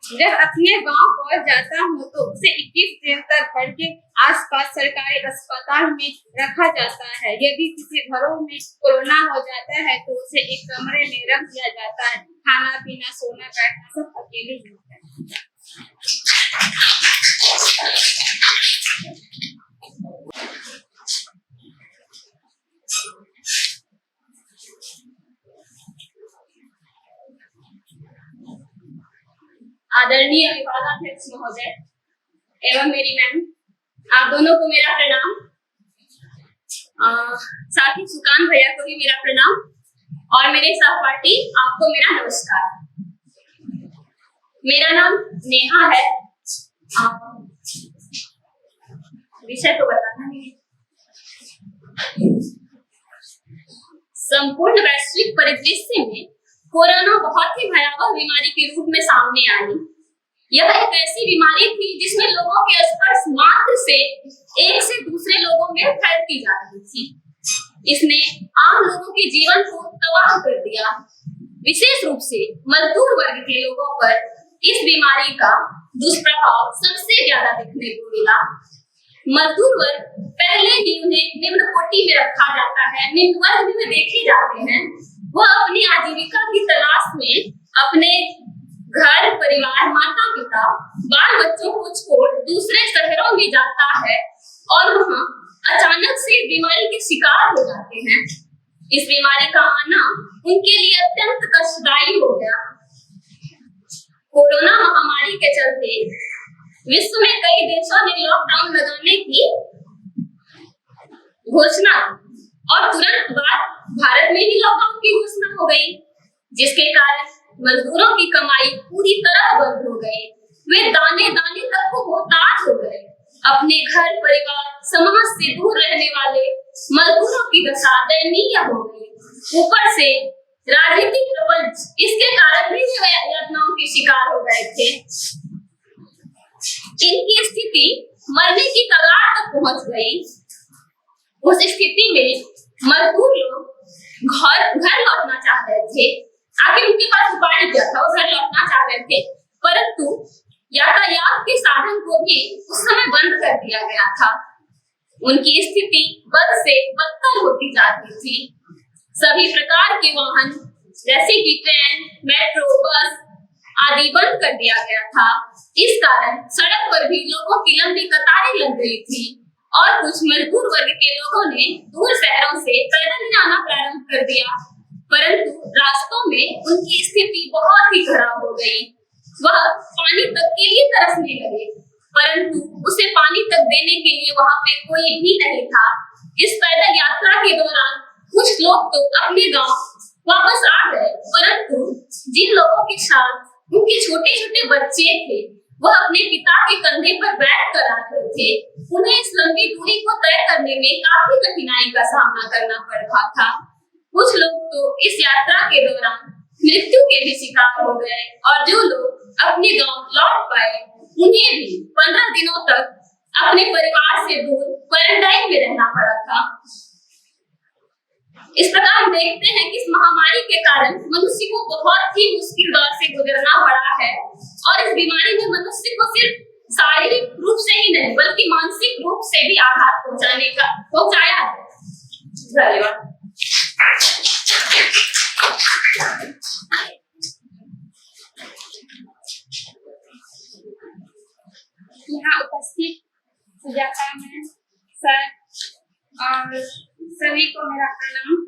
जब अपने गांव पहुंच जाता हूँ तो उसे 21 दिन तक घर के आसपास सरकारी अस्पताल में रखा जाता है। यदि किसी घरों में कोरोना हो जाता है तो उसे एक कमरे में रख दिया जाता है। खाना पीना सोना बैठना सब अकेले होता है। आदरणीय विभागाध्यक्ष महोदय एवं मेरी मैम, आप दोनों को मेरा प्रणाम। साथ ही सुकान भैया को भी मेरा प्रणाम और मेरे सहपाठी आपको मेरा नमस्कार। मेरा नाम नेहा है। विषय तो बताना नहीं। संपूर्ण वैश्विक परिदृश्य में कोरोना बहुत ही भयावह बीमारी के रूप में सामने आई। यह एक ऐसी बीमारी थी जिसमें लोगों के स्पर्श मात्र से एक से दूसरे लोगों में फैलती जा रही थी। इसने आम लोगों के जीवन को तबाह कर दिया। विशेष रूप से मजदूर वर्ग के लोगों पर इस बीमारी का दुष्प्रभाव सबसे ज्यादा देखने को मिला। मजदूर वर्ग पहले ही उन्हें निम्न कोटि में रखा जाता है, निम्न वर्ग में देखे जाते हैं। वह अपनी आजीविका की तलाश में अपने घर परिवार माता पिता बाल बच्चों को छोड़ दूसरे शहरों में जाता है और वहाँ अचानक से बीमारी के शिकार हो जाते हैं। इस बीमारी का आना उनके लिए अत्यंत कष्टदायी हो गया। कोरोना महामारी के चलते विश्व में कई देशों ने लॉकडाउन लगाने की घोषणा और तुरंत बाद भारत में भी लॉकडाउन की घोषणा हो गई, जिसके कारण मजदूरों की कमाई पूरी तरह बंद हो गई। वे दाने दाने तक को मोहताज हो गए। अपने घर परिवार समाज से दूर रहने वाले मजदूरों की दशा दयनीय हो गई। ऊपर से राजनीतिक प्रपंच इसके कारण भी यातनाओं के शिकार हो गए थे। इनकी स्थिति मरने की कगार तक पहुंच गई। उस स्थिति में मजदूर लोग घर लौटना चाह रहे थे। आखिर उनके पास उपाय क्या था? वो घर लौटना चाह रहे थे, परंतु यातायात के साधन को भी उस समय बंद कर दिया गया था। उनकी स्थिति बद से बदतर होती जाती थी। सभी प्रकार के वाहन जैसे कि ट्रेन, मेट्रो, बस आदि बंद कर दिया गया था। इस कारण सड़क पर भी लोगों की लंबी कतारें लग गई थी और कुछ मजदूर वर्ग के लोगों ने दूर शहरों से पैदल ही आना प्रारंभ कर दिया, परंतु रास्तों में उनकी स्थिति बहुत ही खराब हो गई। वह पानी तक के लिए तरसने लगे, परंतु उसे पानी तक देने के लिए वहां पे कोई भी नहीं था। इस पैदल यात्रा के दौरान कुछ लोग तो अपने गांव वापस आ गए, परंतु जिन लोगों के साथ उनके छोटे छोटे बच्चे थे वह अपने पिता के कंधे पर बैठ कर आ रहे थे। उन्हें इस लंबी दूरी को तय करने में काफी कठिनाई का सामना करना पड़ रहा था। कुछ लोग तो इस यात्रा के दौरान मृत्यु के भी शिकार हो गए और जो लोग अपने गांव लौट पाए उन्हें भी 15 दिनों तक अपने परिवार से दूर क्वारंटाइन में रहना पड़ा था। इस प्रकार हम देखते हैं कि इस महामारी के कारण मनुष्य को बहुत ही मुश्किल दौर से गुजरना पड़ा है और इस बीमारी ने मनुष्य को सिर्फ शारीरिक रूप से ही नहीं बल्कि मानसिक रूप से भी आघात पहुंचाया है। धन्यवाद। यहाँ उपस्थित सुजाता मैम, सर और सभी को मेरा प्रणाम।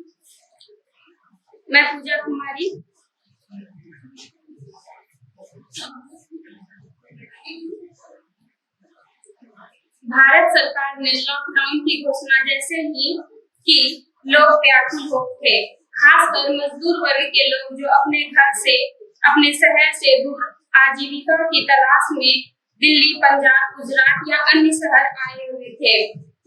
मैं पूजा कुमारी। भारत सरकार ने लॉकडाउन की घोषणा जैसे ही की लोग व्याकुल हो उठे, खासकर मजदूर वर्ग के लोग जो अपने घर से अपने शहर से दूर आजीविका की तलाश में दिल्ली, पंजाब, गुजरात या अन्य शहर आए हुए थे।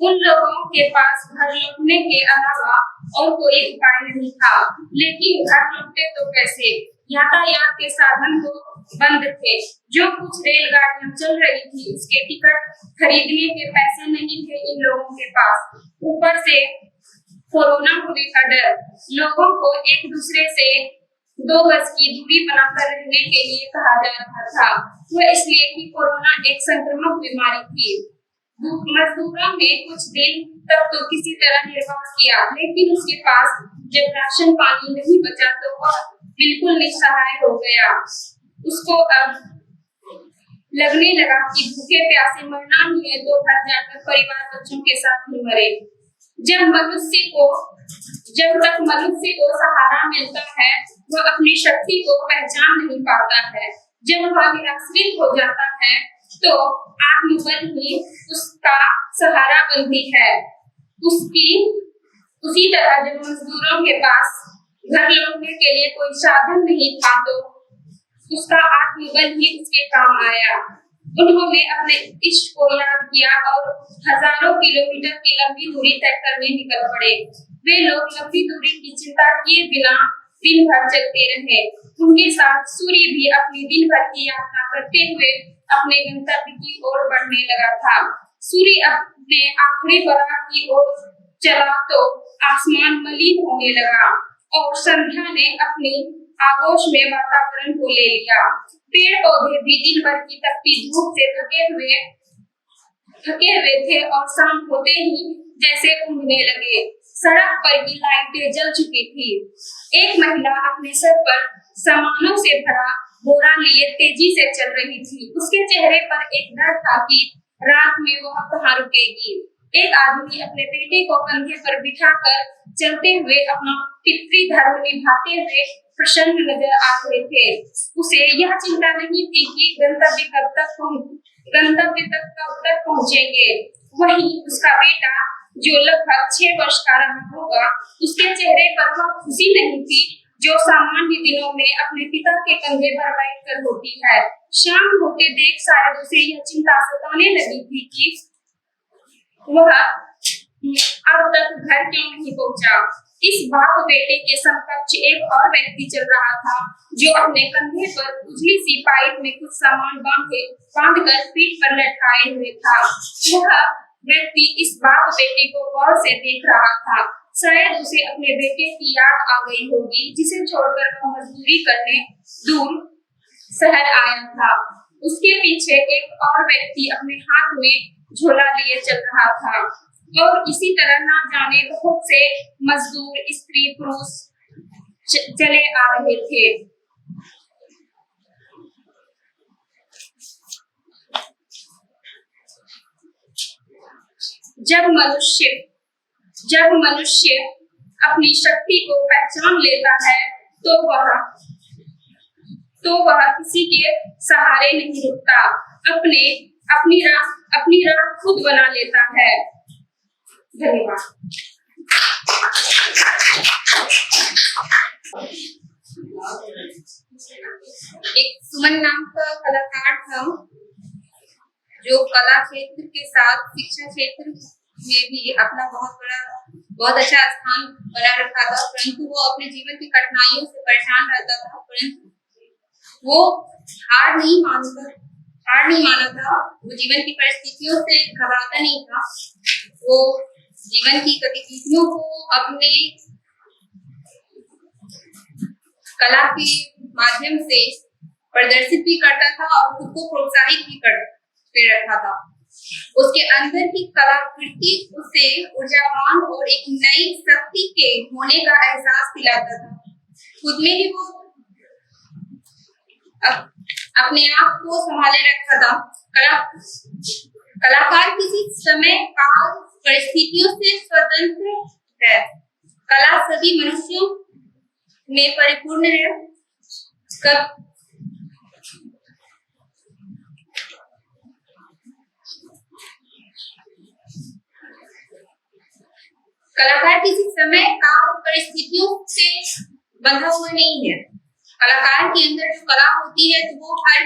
उन लोगों के पास घर लौटने के अलावा और कोई उपाय नहीं था। लेकिन घर लौटे तो कैसे? यातायात के साधन तो बंद थे। जो कुछ रेलगाड़ियां चल रही थी उसके टिकट खरीदने के पैसे नहीं थे इन लोगों के पास। ऊपर से कोरोना होने का डर। लोगों को एक दूसरे से 2 गज की दूरी बनाकर रहने के लिए कहा जा रहा था। वह इसलिए कि कोरोना एक संक्रामक बीमारी थी। मजदूरों ने कुछ दिन तक तो किसी तरह निर्वाह किया, लेकिन उसके पास जब राशन पानी नहीं बचा तो वह बिल्कुल निस्सहाय हो गया। उसको अब लगने लगा कि भूखे प्यासे मरना ही है तो घर जाकर परिवार बच्चों के साथ ही मरे। जब तक मनुष्य को सहारा मिलता है वह अपनी शक्ति को पहचान नहीं पाता है। जब वह निराश्रित हो जाता है तो आत्मबल ही उसका सहारा बनती है। उसी तरह जब मजदूरों के पास घर लौटने के लिए कोई साधन नहीं था तो उसका आत्मबल ही उसके काम आया। उन्होंने अपने इष्ट को याद किया और हजारों किलोमीटर की लंबी दूरी तय करने निकल पड़े। वे लोग लंबी दूरी की चिंता किए बिना दिन भर चलते रहे। उनके साथ सूर्य भी अपनी दिन भर की यात्रा करते हुए अपने गंतव्य की ओर बढ़ने लगा था। सूर्य अपने आखिरी पड़ाव की ओर चला तो आसमान मलिन होने लगा और संध्या ने अपनी आगोश में वातावरण को ले लिया। पेड़ पौधे भी दिन भर की तपती धूप से थके हुए थे और शाम होते ही जैसे ऊँघने लगे। सड़क पर की लाइटें जल चुकी थी। एक महिला अपने सर पर सामानों से भरा बोरा लिए तेजी से चल रही थी। उसके चेहरे पर एक डर था कि रात में वह कहाँ रुकेगी। एक आदमी अपने बेटे को कंधे पर बिठाकर चलते हुए अपना पितृधर्म निभाते हुए प्रसन्न नजर आ रहे थे। उसे यह चिंता नहीं थी कि गंतव्य तक कब तक पहुंचेंगे। वहीं उसका बेटा जो लगभग 6 वर्ष का रहा होगा, उसके चेहरे पर वह खुशी नहीं थी जो सामान्य दिनों में अपने पिता के कंधे पर बैठकर होती है। शाम होते देख शायद उसे यह चिंता सताने लगी थी कि वह अब तक घर क्यों नहीं पहुंचा। इस बाप बेटे के समकक्ष एक और व्यक्ति चल रहा था जो अपने कंधे पर उजली सी पाइप में कुछ सामान बांधकर पीठ पर लटकाए हुए था। वह व्यक्ति इस बाप बेटे को गौर से देख रहा था। शायद उसे अपने बेटे की याद आ गई होगी जिसे छोड़कर वह मजदूरी करने दूर शहर आया था। उसके पीछे एक और व्यक्ति अपने हाथ में झोला लिए चल रहा था और इसी तरह ना जाने बहुत से मजदूर स्त्री पुरुष चले आ रहे थे। जब मनुष्य अपनी शक्ति को पहचान लेता है तो वह किसी के सहारे नहीं रुकता, अपनी राह खुद बना लेता है। धन्यवाद। एक सुमन नाम का कलाकार था जो कला क्षेत्र के साथ शिक्षा क्षेत्र में भी अपना बहुत अच्छा स्थान बना रखा था, परंतु वो अपने जीवन की कठिनाइयों से परेशान रहता था। परंतु वो हार नहीं माना था। वो जीवन की परिस्थितियों से घबराता नहीं था। वो जीवन की गतिविधियों को अपने कला के माध्यम से प्रदर्शित भी करता था और खुद को प्रोत्साहित भी करते रखा था। उसके अंदर की कलाकृति उसे ऊर्जावान और एक नई शक्ति के होने का एहसास दिलाता था। खुद में ही वो अपने आप को संभाले रखा था। कलाकार किसी समय काल परिस्थितियों से स्वतंत्र है। कला सभी मनुष्यों में परिपूर्ण है। कलाकार किसी समय काल परिस्थितियों से बंधा हुआ नहीं है। कलाकार के अंदर जो कला होती है तो वो हर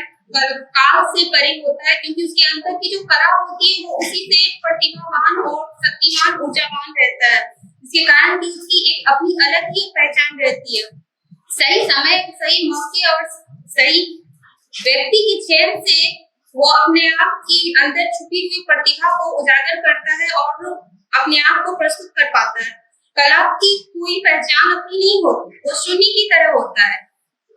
काल से परे होता है, क्योंकि उसके अंदर की जो कला होती है वो उसी से प्रतिभावान और शक्तिमान ऊर्जावान रहता है। इसके कारण कि उसकी एक अपनी अलग ही पहचान रहती है। सही समय, सही मौके और सही व्यक्ति के चयन से वो अपने आप की अंदर छुपी हुई प्रतिभा को उजागर करता है और अपने आप को प्रस्तुत कर पाता है। कला की कोई पहचान अपनी नहीं होती, वो शून्य की तरह होता है।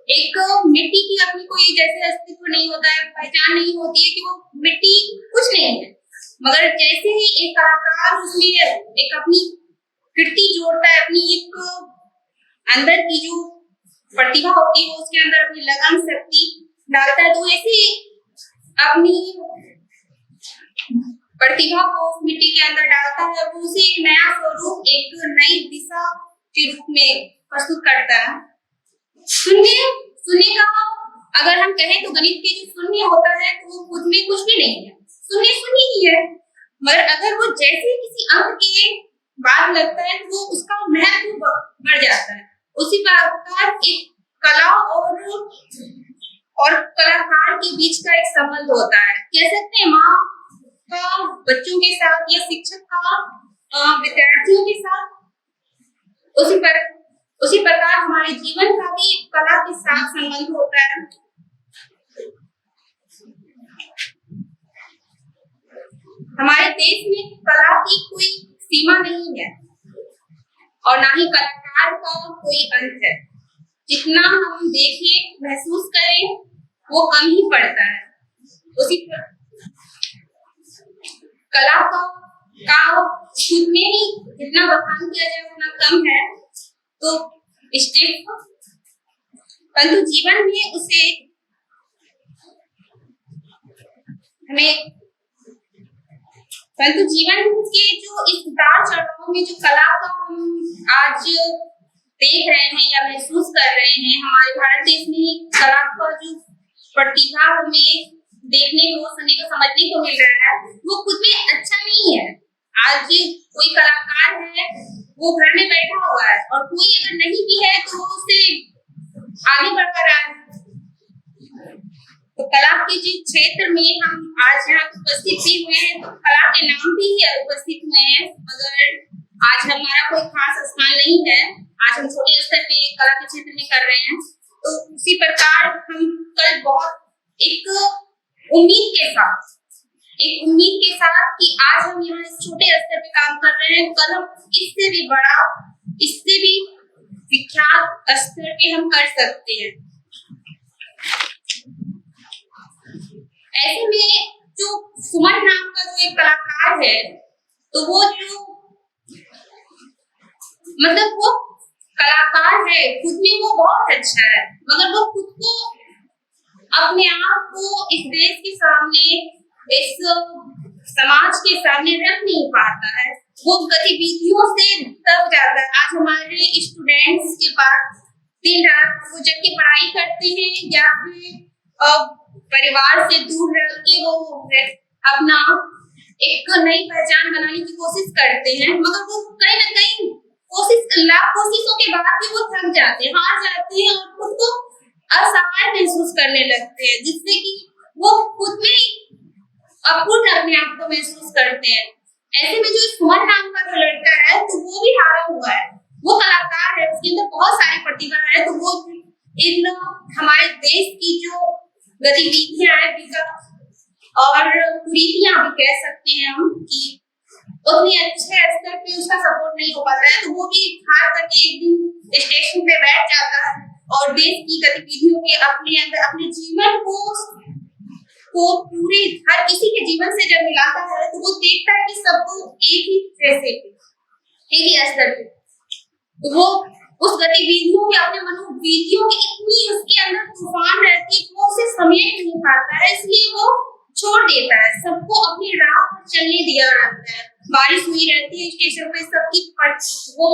एक मिट्टी की अपनी कोई जैसे अस्तित्व नहीं होता है, पहचान नहीं होती है कि वो मिट्टी कुछ नहीं है। मगर जैसे ही एक कलाकार उसमें एक अपनी कृति जोड़ता है, अपनी एक अंदर की जो प्रतिभा होती है उसके अंदर अपनी लगन शक्ति डालता है, तो ऐसे अपनी प्रतिभा को उस मिट्टी के अंदर डालता है और उसे एक नया स्वरूप, एक नई दिशा के रूप में प्रस्तुत करता है। शून्य का अगर हम कहें तो गणित के जो शून्य होता है तो वो खुद में कुछ भी नहीं है, शून्य ही है। मगर अगर वो जैसे किसी अंक के बाद लगता है तो वो उसका महत्व बढ़ जाता है। उसी प्रकार एक कला और कलाकार के बीच का एक संबंध होता है। कह सकते हैं माँ का बच्चों के साथ या शिक्षक का विद्यार्थियों के साथ, उसी प्रकार हमारे जीवन का भी कला के साथ संबंध होता है। हमारे देश में कला की कोई सीमा नहीं है और ना ही कलाकार का कोई अंत है। जितना हम देखें महसूस करें वो कम ही पड़ता है। उसी कला का खुद में ही जितना बखान किया जाए उतना कम है। तो परंतु जीवन में उसे हमें, परंतु जीवन के जो इस उतार चढ़ाव में जो कला का हम आज देख रहे हैं या महसूस कर रहे हैं, हमारे भारत देश में कला का जो प्रतिभा हमें देखने को, सुनने को, समझने को मिल रहा है, वो खुद में अच्छा नहीं है। आज कोई कलाकार है, वो घर में बैठा हुआ है, और कोई अगर नहीं भी है तो वो उसे आगे बढ़ा रहा है। तो कला के जिस क्षेत्र में हम आज यहाँ उपस्थित भी हुए हैं, तो कला के नाम भी उपस्थित हुए हैं, मगर आज हमारा कोई खास स्थान नहीं है। आज हम छोटे स्तर पे कला के क्षेत्र में कर रहे हैं। तो उसी प्रकार हम कल बहुत एक उम्मीद के साथ कि आज हम यहाँ इस छोटे स्तर पे काम कर रहे हैं, कल हम इससे भी बड़ा, इससे भी विख्यात स्तर पे हम कर सकते हैं। ऐसे में जो सुमन नाम का जो एक कलाकार है, तो वो जो मतलब वो कलाकार है, खुद में वो बहुत अच्छा है, मगर वो खुद को, अपने आप को इस देश के सामने, इस समाज के सामने रख नहीं पाता है। वो गतिविधियों से दब जाता है। आज हमारे स्टूडेंट्स के पास दिन रात वो जग के पढ़ाई करते हैं या फिर परिवार से दूर रह के वो अपना एक नई पहचान बनाने की कोशिश करते हैं, मगर वो कहीं ना कहीं कोशिशों के बाद भी वो थक जाते हैं, हार जाते हैं और खुद को असहाय महसूस करने लगते हैं, जिससे कि वो खुद में अपूर्ण अपने आप को महसूस करते हैं। ऐसे में जो सुमन नाम का जो लड़का है, तो वो भी हारा हुआ है, वो कलाकार है, उसके अंदर बहुत सारी प्रतिभा है, तो वो इन हमारे देश की जो गतिविधियां हैं, विकास और कुरीतियां भी कह सकते हैं हम, कि उतनी अच्छे स्तर पे उसका सपोर्ट नहीं हो पाता है, तो वो भी हार करके एक दिन स्टेशन पे बैठ जाता है और देश की गतिविधियों के अपने अंदर अपने जीवन को पूरे हर किसी के जीवन से जब मिलाता है, तो वो देखता है कि सबको एक ही जैसे एक ही स्तर पे, तो वो उस गतिविधियों के, अपने मनोविधियों की इतनी उसके अंदर तूफान रहती है कि वो उसे समेट नहीं पाता है, इसलिए वो छोड़ देता है, सबको अपनी राह पर चलने दिया रहता है। बारिश हुई रहती है स्टेशन पे, सबकी वो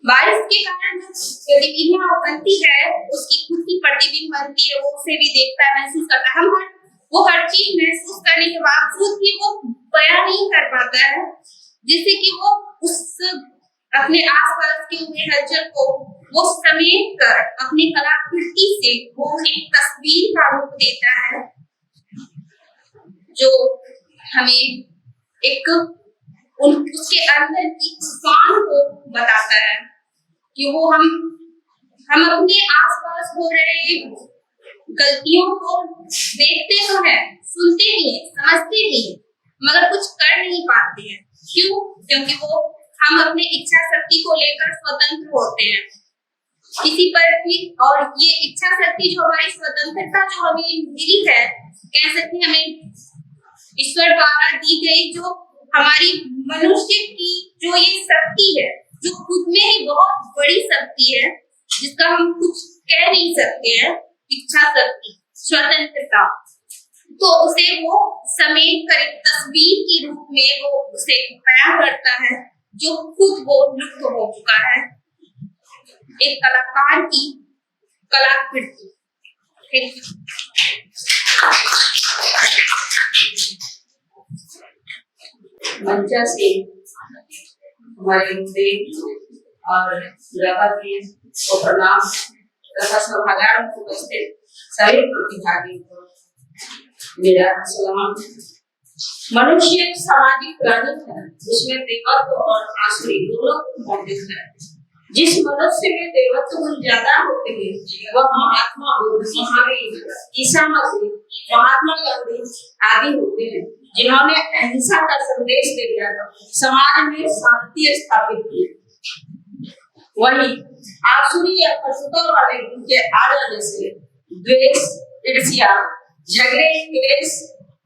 बारिश के कारण गतिविधियां बनती है, उसकी खुद की प्रतिबिंब बनती है, वो उसे भी देखता है, महसूस करता है। वो हर चीज महसूस करने के बावजूद भी वो बयां नहीं कर पाता है, जिससे कि वो उस अपने आसपास के हुए हलचल को वो समेट कर अपनी कलाकृति से वो एक तस्वीर का रूप देता है, जो हमें एक उसके अंदर की तूफान को बताता है कि वो हम अपने आसपास हो रहे गलतियों को देखते तो हैं, सुनते भी हैं, समझते भी हैं, मगर कुछ कर नहीं पाते हैं। क्यों? क्योंकि वो हम अपने इच्छा शक्ति को लेकर स्वतंत्र होते हैं किसी पर भी, और ये इच्छा शक्ति जो हमारी स्वतंत्रता जो हमें मिली है, कह सकते हैं हमें ईश्वर द्वारा दी गई जो हमारी मनुष्य की जो ये शक्ति है, जो खुद में ही बहुत बड़ी शक्ति है, जिसका हम कुछ कह नहीं सकते हैं, इच्छा शक्ति, स्वतंत्रता, तो उसे वो समेट कर एक तस्वीर के रूप में वो उसे बयां करता है, जो खुद वो लुप्त हो चुका है। एक कलाकार की कलाकृति। मंचा से हमारे देव और को प्रणाम तथा सभागार में उपस्थित सभी प्रतिभागी को मेरा सलाम। मनुष्य एक सामाजिक प्राणी है, जिसमें देवत्व और आसुरी दोनों मौजूद है। जिस मनुष्य में देवत्व गुण ज्यादा होते हैं, वह महात्मा बुद्ध, महावीर, ईसा मसीह, महात्मा गांधी आदि होते हैं, जिन्होंने अहिंसा का संदेश देकर समाज में शांति स्थापित की। वही आसुरी या पशुता वाले गुण के आ जाने से द्वेष, ईर्ष्या, झगड़े, क्लेश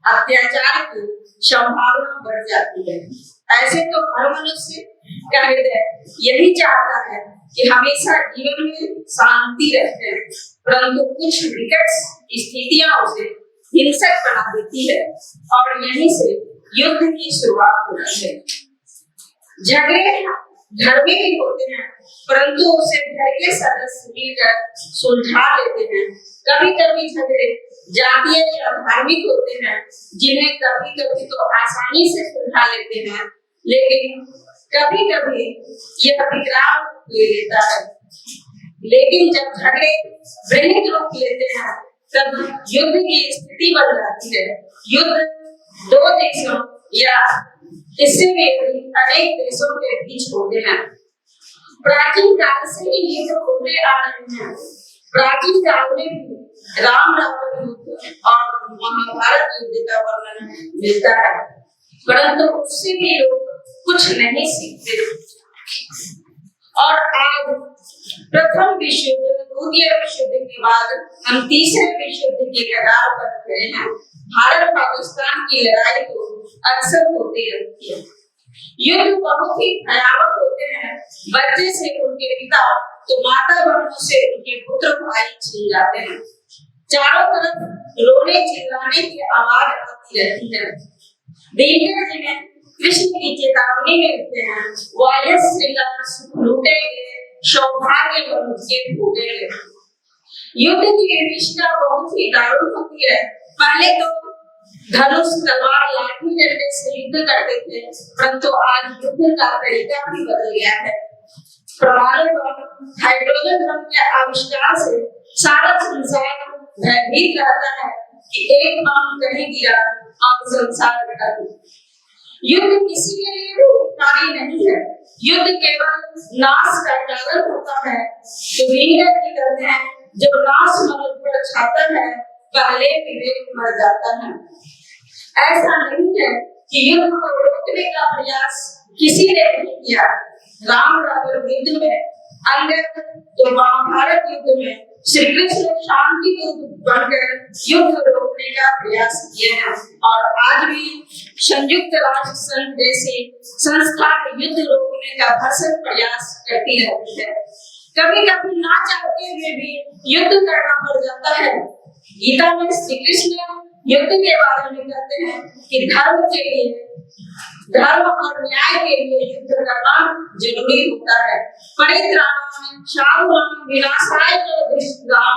अत्याचार की संभावना बढ़ जाती है। ऐसे तो हर मनुष्य का हृदय यही चाहता है कि हमेशा जीवन में शांति रहे, परंतु कुछ विकट स्थितियां उसे हिंसक बना देती है और यहीं से युद्ध की शुरुआत होती है। झगड़े घर में भी होते हैं, परंतु उसे घर के सदस्य मिलकर सुलझा लेते हैं। कभी कभी झगड़े जातीय या धार्मिक होते हैं, जिन्हें कभी कभी तो आसानी से सुलझा लेते हैं, लेकिन कभी कभी यह विकराल ले लेता है। लेकिन जब झगड़े वृहद रूप लेते हैं, तब युद्ध की स्थिति बन जाती है। युद्ध दो देशों या इससे भी अनेक देशों के बीच होते हैं। प्राचीन काल से ही युद्ध होते आ रहे हैं। प्राचीन काल में भी राम रावण युद्ध और महाभारत युद्ध का वर्णन मिलता है, परंतु उससे भी लोग कुछ नहीं सीखते। और आज प्रथम विश्व युद्ध, द्वितीय विश्व युद्ध के बाद हम तीसरे विश्व युद्ध के कगार पर खड़े हैं। भारत पाकिस्तान की लड़ाई तो अक्सर होती रहती है। युद्ध बहुत ही भयावह होते हैं। बच्चे से उनके पिता तो माता बहनों से उनके पुत्र भाई छीन जाते हैं। चारों तरफ रोने चिल्लाने की आवाज आती रहती है। दिनकर जी ने कृष्ण की चेतावनी में लिखते हैं, वायस श्रीलंका लूटेंगे, सौभाग्य मनुष्य भूलेंगे। युद्ध की विषयता बहुत ही दारुण होती है। पहले तो धनुष तलवार लाठी डंडे से युद्ध करते थे, परंतु आज युद्ध का तरीका भी बदल गया है। परमाणु बम, हाइड्रोजन बम के आविष्कार से सारा संसार भयभीत रहता है कि एक बम कहीं गिरा और संसार बिगड़ गया। युद्ध किसी के लिए भी उपकारी नहीं है। युद्ध केवल नाश का कारण होता है। तो दिनकर जी कहते हैं, जब नाश मनुष्य पर छाता है, पहले विवेक मर जाता है। ऐसा नहीं है कि युद्ध को रोकने का प्रयास किसी ने नहीं किया। राम रावण युद्ध में, अंगद तो महाभारत युद्ध में, श्री कृष्ण शांति दूत बनकर युद्ध रोकने का प्रयास किए हैं। और आज भी संयुक्त राष्ट्र संघ जैसी संस्था युद्ध रोकने का भरसक प्रयास करती रहती है। कभी कभी ना चाहते हुए भी युद्ध करना पड़ जाता है। गीता में श्री कृष्ण युद्ध के बारे में कहते हैं कि धर्म के लिए, धर्म और न्याय के लिए युद्ध करना जरूरी होता है। परित्राणाय साधूनां विनाशाय च दुष्कृतां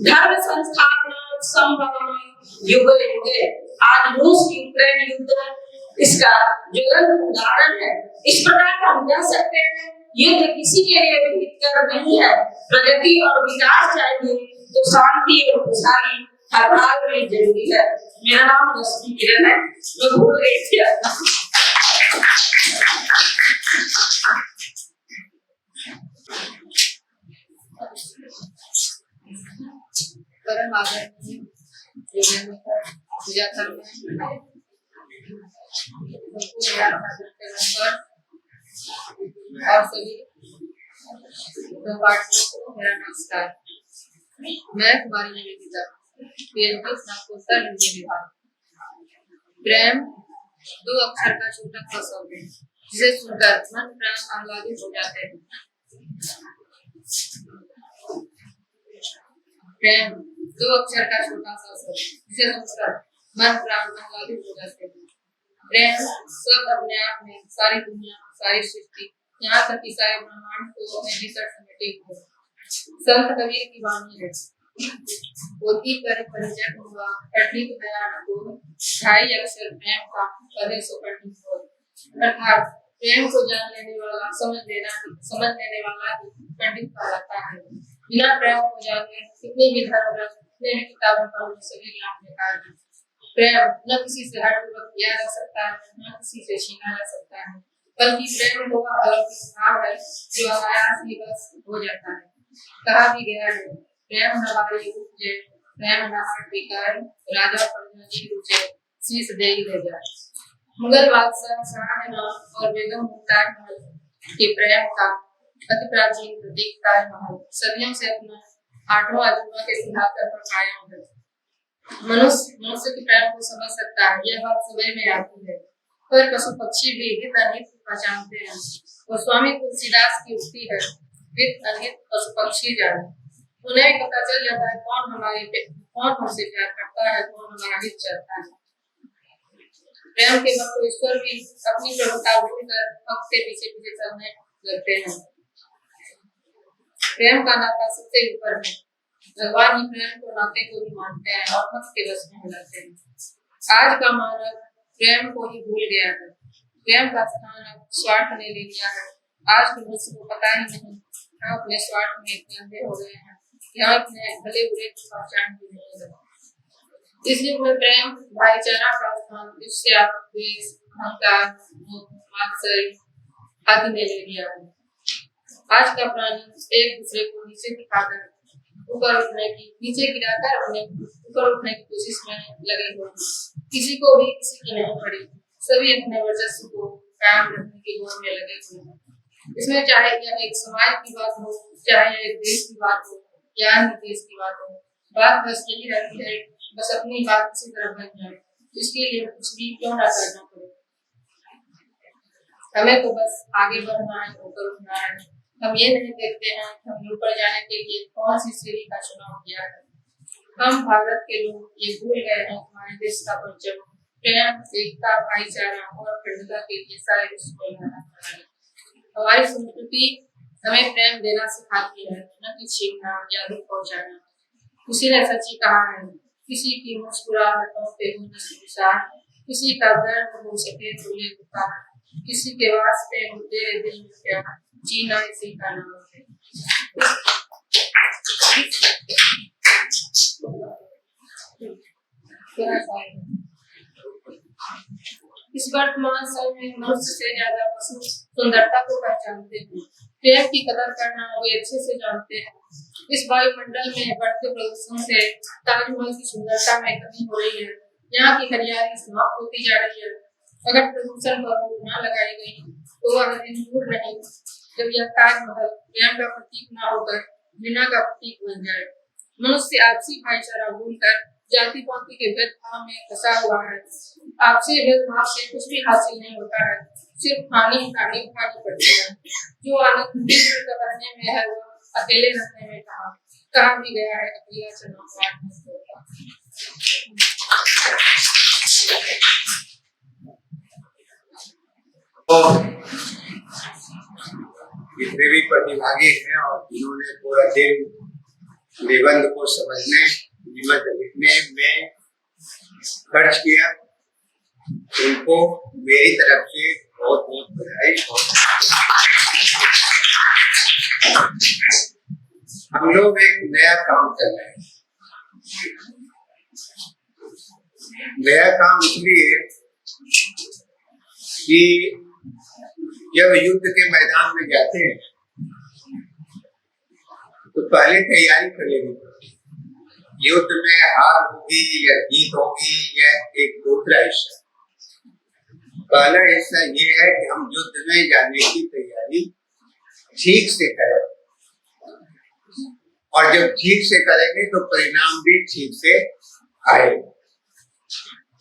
धर्म संस्थापनाय संभवामि युगे युगे। आज रूस यूक्रेन युद्ध इसका ज्वलंत उदाहरण है। इस प्रकार हम कह सकते हैं, युद्ध किसी के लिए भी हितकर नहीं है। प्रगति और विकास चाहिए तो शांति और खुशहाली हर हाल में जरूरी है। मेरा नाम रश्मि किरण है। मैं भूल गई थी। परम आदरणीय पूजा करना और सभी को मेरा नमस्कार। मैं कुमारी निवेदिता, पीएचडी स्नातकोत्तर हिंदी विभाग। प्रेम दो अक्षर का छोटा सा शब्द है, जिसे सुनकर मन प्राण आह्लादित हो जाते हैं। प्रेम दो अक्षर का छोटा सा शब्द, जिसे सुनकर मन प्राण आह्लादित हो जाते हैं। प्रेम सब अपने आप में सारी दुनिया, सारी सृष्टि, यहाँ तक कि सारे ब्रह्मांड को अपने भीतर समेटे हुए। संत कबीर की वाणी है, पोथी कर परिचय हुआ पठित दया को, ढाई अक्षर प्रेम का पढ़े सो पंडित हो। अर्थात प्रेम को जान लेने वाला, समझ लेने वाला ही पंडित कहलाता है। बिना प्रेम को जाने कितने भी धर्म ग्रंथ, कितने भी किताबें पढ़ने सभी ज्ञान बेकार है। प्रेम न किसी से हटपूर्वक किया जा सकता है, न किसी से छीना जा सकता है, बल्कि प्रेम तो वह अलौकिक भाव है जो अनायास ही बस हो जाता है। कहा भी गया है, प्रेम न बारी उपजे, प्रेम न हाट बिकाए, राजा प्रजा जी रुचे, शीश देई ले जाए। मुगल बादशाह शाहजहां और बेगम मुमताज महल के प्रेम का अति प्राचीन प्रतीक ताजमहल सदियों से अपना 8वां अजूबा के सिंहासन पर कायम है। मनुष्य के प्रेम को समझ सकता है, यह बात समझ में आती है, पर पशु पक्षी भी हित अहित पहचानते हैं। गोस्वामी तुलसीदास की उक्ति है, हित अहित पशु पक्षी जाने। उन्हें भी पता चल जाता है कौन हमसे प्यार करता है, कौन हमारा हित चाहता है। प्रेम के वक्त तो ईश्वर भी अपनी प्रभुता भूलकर भक्त के पीछे पीछे चलने लगते हैं। प्रेम का नाता सबसे ऊपर है। भगवान ही प्रेम को नाते को भी मानते हैं और भक्त के वश में हो जाते हैं। आज का मानव प्रेम को ही भूल गया है। प्रेम का स्थान अब स्वार्थ ने ले लिया है। आज के मनुष्य को पता ही नहीं, हम अपने स्वार्थ में इतने अंधे हो गए हैं, यहाँ अपने भले बुरे की पहचान भी नहीं है। इस युग में प्रेम भाईचारा का स्थान ईर्ष्या, द्वेष, अहंकार, मात्सर्य आदि ने ले लिया है। आज का प्राणी एक दूसरे को नीचे दिखाकर ऊपर उठने की, नीचे गिराकर अपने ऊपर उठने की कोशिश में लगे हुए हैं। किसी को भी किसी की नहीं पड़ी, सभी अपने वर्चस्व को कायम रखने की गोद में लगे हुए हैं। इसमें चाहे यह एक समाज की बात हो, चाहे एक देश की बात हो या अन्य देश की बात हो, बात बस यही रहती है, बस अपनी बात किसी तरह बन जाए, इसके लिए कुछ भी क्यों ना करना पड़े। हमें तो बस आगे बढ़ना है, ऊपर उठना है। हम ये नहीं देखते हैं कि हमने ऊपर जाने के लिए कौन सी सीढ़ी का चुनाव किया है। हम भारत के लोग ये भूल गए हैं, हमारे देश का परिचय प्रेम, एकता, भाईचारा और अखंडता के लिए सारे विश्व को लहराना है। हमारी संस्कृति हमें प्रेम देना सिखाती है, न कि छीनना या दुख पहुंचाना। किसी ने सच ही कहा है, किसी की मुस्कुराहटों पे हो निशान, किसी का दर्द हो सके तो ले उतार, किसी के वास्ते हो तेरे दिल में प्यार, जीना इसी का नाम है। इस वर्तमान समय में मनुष्य से ज्यादा पशु सुंदरता को पहचानते हैं। प्रेम की कदर करना वे अच्छे से जानते हैं। इस वायुमंडल में बढ़ते प्रदूषण से ताजमहल की सुंदरता में कमी हो रही है। यहाँ की हरियाली समाप्त होती जा रही है। अगर प्रदूषण पर रोक न लगाई गई तो वह दिन दूर नहीं जब यह ताजमहल प्रेम का प्रतीक न होकर घृणा का प्रतीक बन जाए। मनुष्य आपसी भाईचारा भूलकर जाति पाति के भेदभाव में फंसा हुआ है। आपसी भेदभाव से कुछ भी हासिल नहीं होता है, सिर्फ हानि उठानी पड़ती है। जो आनंद मिलकर रहने में है वह अकेले रहने में कहा भी गया है, अकेला चुनाव जितने भी प्रतिभागी हैं और जिन्होंने पूरा दिन निबंध को समझने, निबंध लिखने में खर्च किया, उनको मेरी तरफ से बहुत बहुत बधाई। हम लोग एक नया काम कर रहे हैं। नया काम इसलिए कि जब युद्ध के मैदान में जाते हैं तो पहले तैयारी कर लेनी पड़ती है। युद्ध में हार होगी या जीत होगी या एक दूसरा हिस्सा। पहला हिस्सा ये है कि हम युद्ध में जाने की तैयारी ठीक से करें, और जब ठीक से करेंगे तो परिणाम भी ठीक से आए।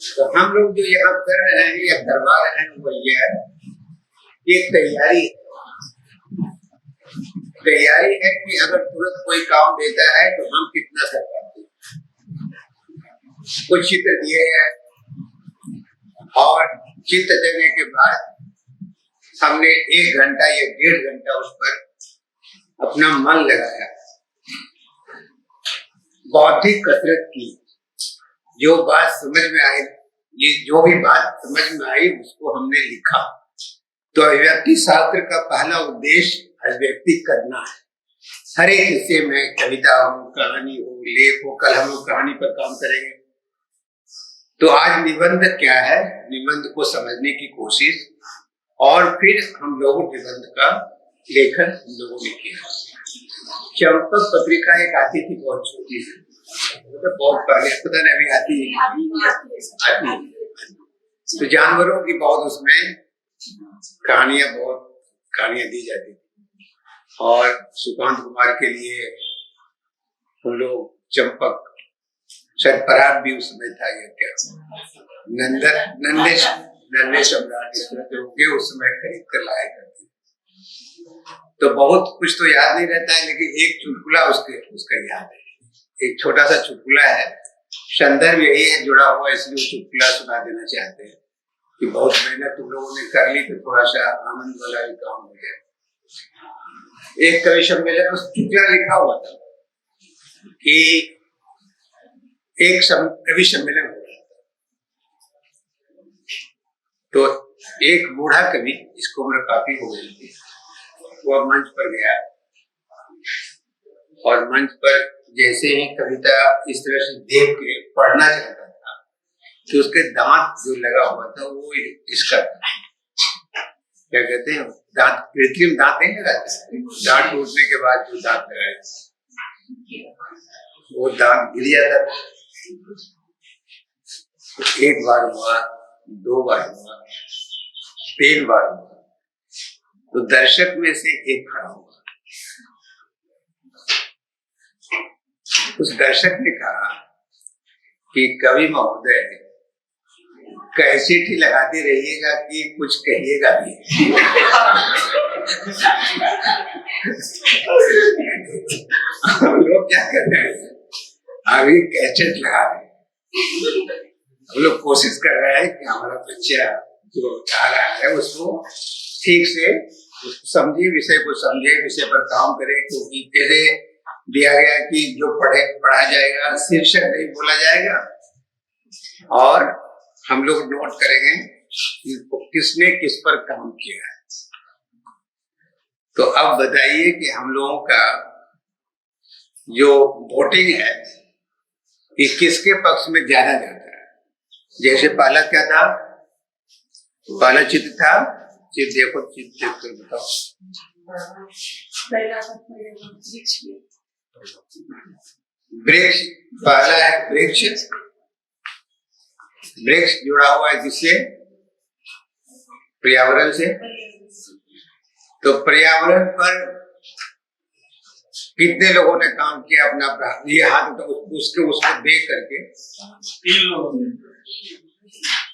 तो हम लोग जो यहाँ कर रहे हैं या करवा रहे हैं वो ये है, एक तैयारी है कि अगर तुरंत कोई काम देता है तो हम कितना कर पाते हैं। कुछ चित्र दिए हैं और चित्र देने के बाद हमने 1 घंटा या 1.5 घंटा उस पर अपना मन लगाया, बौद्धिक कसरत की। जो बात समझ में आई, ये जो भी बात समझ में आई उसको हमने लिखा। तो अभिव्यक्ति शास्त्र का पहला उद्देश्य अभिव्यक्ति करना है। हर एक हिस्से में कविता हो, कहानी हो, लेख हो। कल हम लोग कहानी पर काम करेंगे। तो आज निबंध क्या है, निबंध को समझने की कोशिश, और फिर हम लोग निबंध का लेखन हम लोगों ने किया। चंपक पत्रिका एक आती थी, बहुत छोटी सी, मतलब बहुत पहले, पता नहीं अभी आती है। तो जानवरों की बहुत उसमें कहानियां दी जाती थी। और सुकांत कुमार के लिए हम लोग चंपक शायद पराग भी उस समय था या क्या, नन्हे सम्राट इस तरह के होंगे उस समय खरीद कर लाया करते। तो बहुत कुछ तो याद नहीं रहता है, लेकिन एक चुटकुला उसका याद है। एक छोटा सा चुटकुला है, संदर्भ यही है जुड़ा हुआ, इसलिए वो चुटकुला सुना देना चाहते हैं कि बहुत मेहनत तुम लोगों ने कर ली तो थोड़ा सा आनंद वाला भी काम हो गया। एक कवि सम्मेलन में चुटकुला लिखा हुआ था कि एक कवि सम्मेलन हो रहा था, तो एक बूढ़ा कवि, जिसको उम्र काफी हो गई थी, वो मंच पर गया और मंच पर जैसे ही कविता इस तरह से देख के पढ़ना चाहता था कि उसके दांत जो लगा हुआ था वो इसका क्या कहते हैं, दांत, कृत्रिम दांत नहीं लगाते, दांत टूटने के बाद जो दांत लगाए वो दांत गिर जाता था। एक बार हुआ, 2 बार हुआ, 3 बार हुआ, तो दर्शक में से एक खड़ा हुआ। उस दर्शक ने कहा कि कवि महोदय कैसेट ही लगाते रहिएगा कि कुछ कहिएगा भी। हम लोग क्या कर रहे हैं, अभी कैसेट लगा रहे हैं, हम लोग कोशिश कर रहे हैं कि हमारा बच्चा जो गा रहा है उसको ठीक से समझे, विषय को समझे, विषय पर काम करे। क्योंकि पहले दिया गया कि जो पढ़ा जाएगा शीर्षक नहीं बोला जाएगा, और हम लोग नोट करेंगे कि किसने किस पर काम किया है। तो अब बताइए कि हम लोगों का जो वोटिंग है कि किसके पक्ष में ज्यादा जाता है। जैसे पहला क्या था, पहला चित्र था, चित्र देखो, चित्र देख कर बताओ। वृक्ष पहला है, वृक्ष जुड़ा हुआ है जिससे, पर्यावरण से। तो पर्यावरण पर कितने लोगों ने काम किया अपना अपना, ये हाथ तो उसको देख करके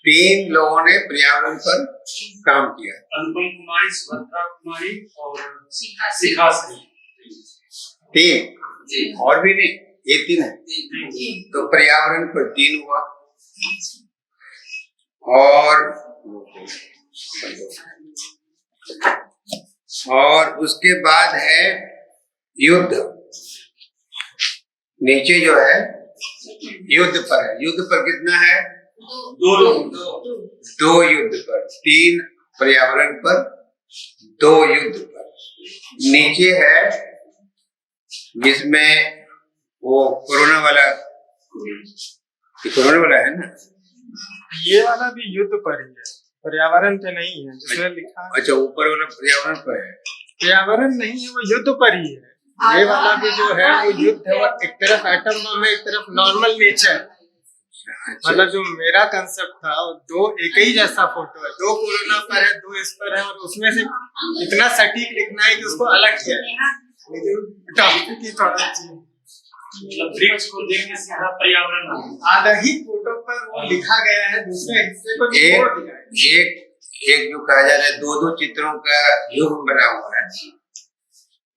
3 लोगों ने पर्यावरण पर काम किया। अनुपम कुमारी, सुभद्रा कुमारी और शिखा सिंह। 3 और भी नहीं, ये 3 है। तो पर्यावरण पर 3 हुआ। और उसके बाद है युद्ध। नीचे जो है युद्ध पर है, युद्ध पर कितना है, 2 युद्ध पर, 3 पर्यावरण पर, 2 युद्ध पर। नीचे है जिसमें वो कोरोना वाला है ना, ये वाला भी युद्ध पर ही है, पर्यावरण पे नहीं है जिसमें लिखा है। अच्छा, ऊपर वाला पर्यावरण पर है, पर्यावरण नहीं है, वो युद्ध पर ही है। ये वाला भी जो है वो युद्ध है, और एक तरफ एटम बम है, एक तरफ नॉर्मल नेचर। मतलब जो मेरा कंसेप्ट था, 2 एक ही जैसा फोटो है, 2 कोरोना पर है, 2 इस पर है, और उसमें से इतना सटीक लिखना है कि उसको अलग किया है, लेकिन टॉपिक की थोड़ा मतलब वृक्ष को देख के सीधा पर्यावरण आधा ही फोटो पर वो लिखा गया है, दूसरे हिस्से को छोड़ दिया है। एक जो कहा जा रहा है 2 चित्रों का युग बना हुआ है,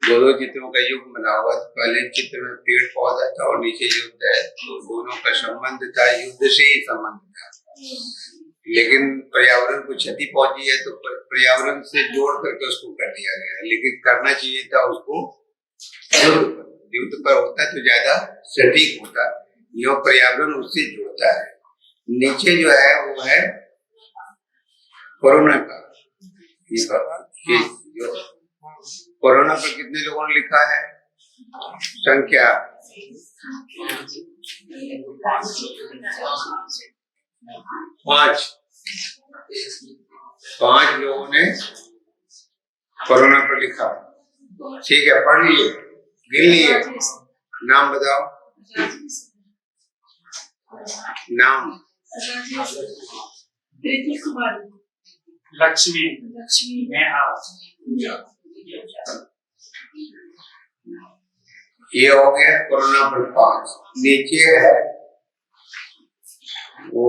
2 चित्रों का युग बना हुआ है। पहले चित्र में पेड़ पौधा था और नीचे युद्ध है, तो दोनों का संबंध था, युद्ध से ही संबंध था। लेकिन पर्यावरण को क्षति पहुंची है तो पर्यावरण से जोड़ करके उसको कर दिया गया है, लेकिन करना चाहिए था उसको युद्ध पर होता तो ज्यादा सटीक होता। यह पर्यावरण उससे जुड़ता है। नीचे जो है वो है कोरोना का। कोरोना पर कितने लोगों ने लिखा है, संख्या 5 लोगों ने कोरोना पर लिखा। ठीक है, पढ़ लिए, गिन लिए, नाम बताओ, नाम। लक्ष्मी, नेहा। ये हो गया कोरोना पर 5। नीचे है वो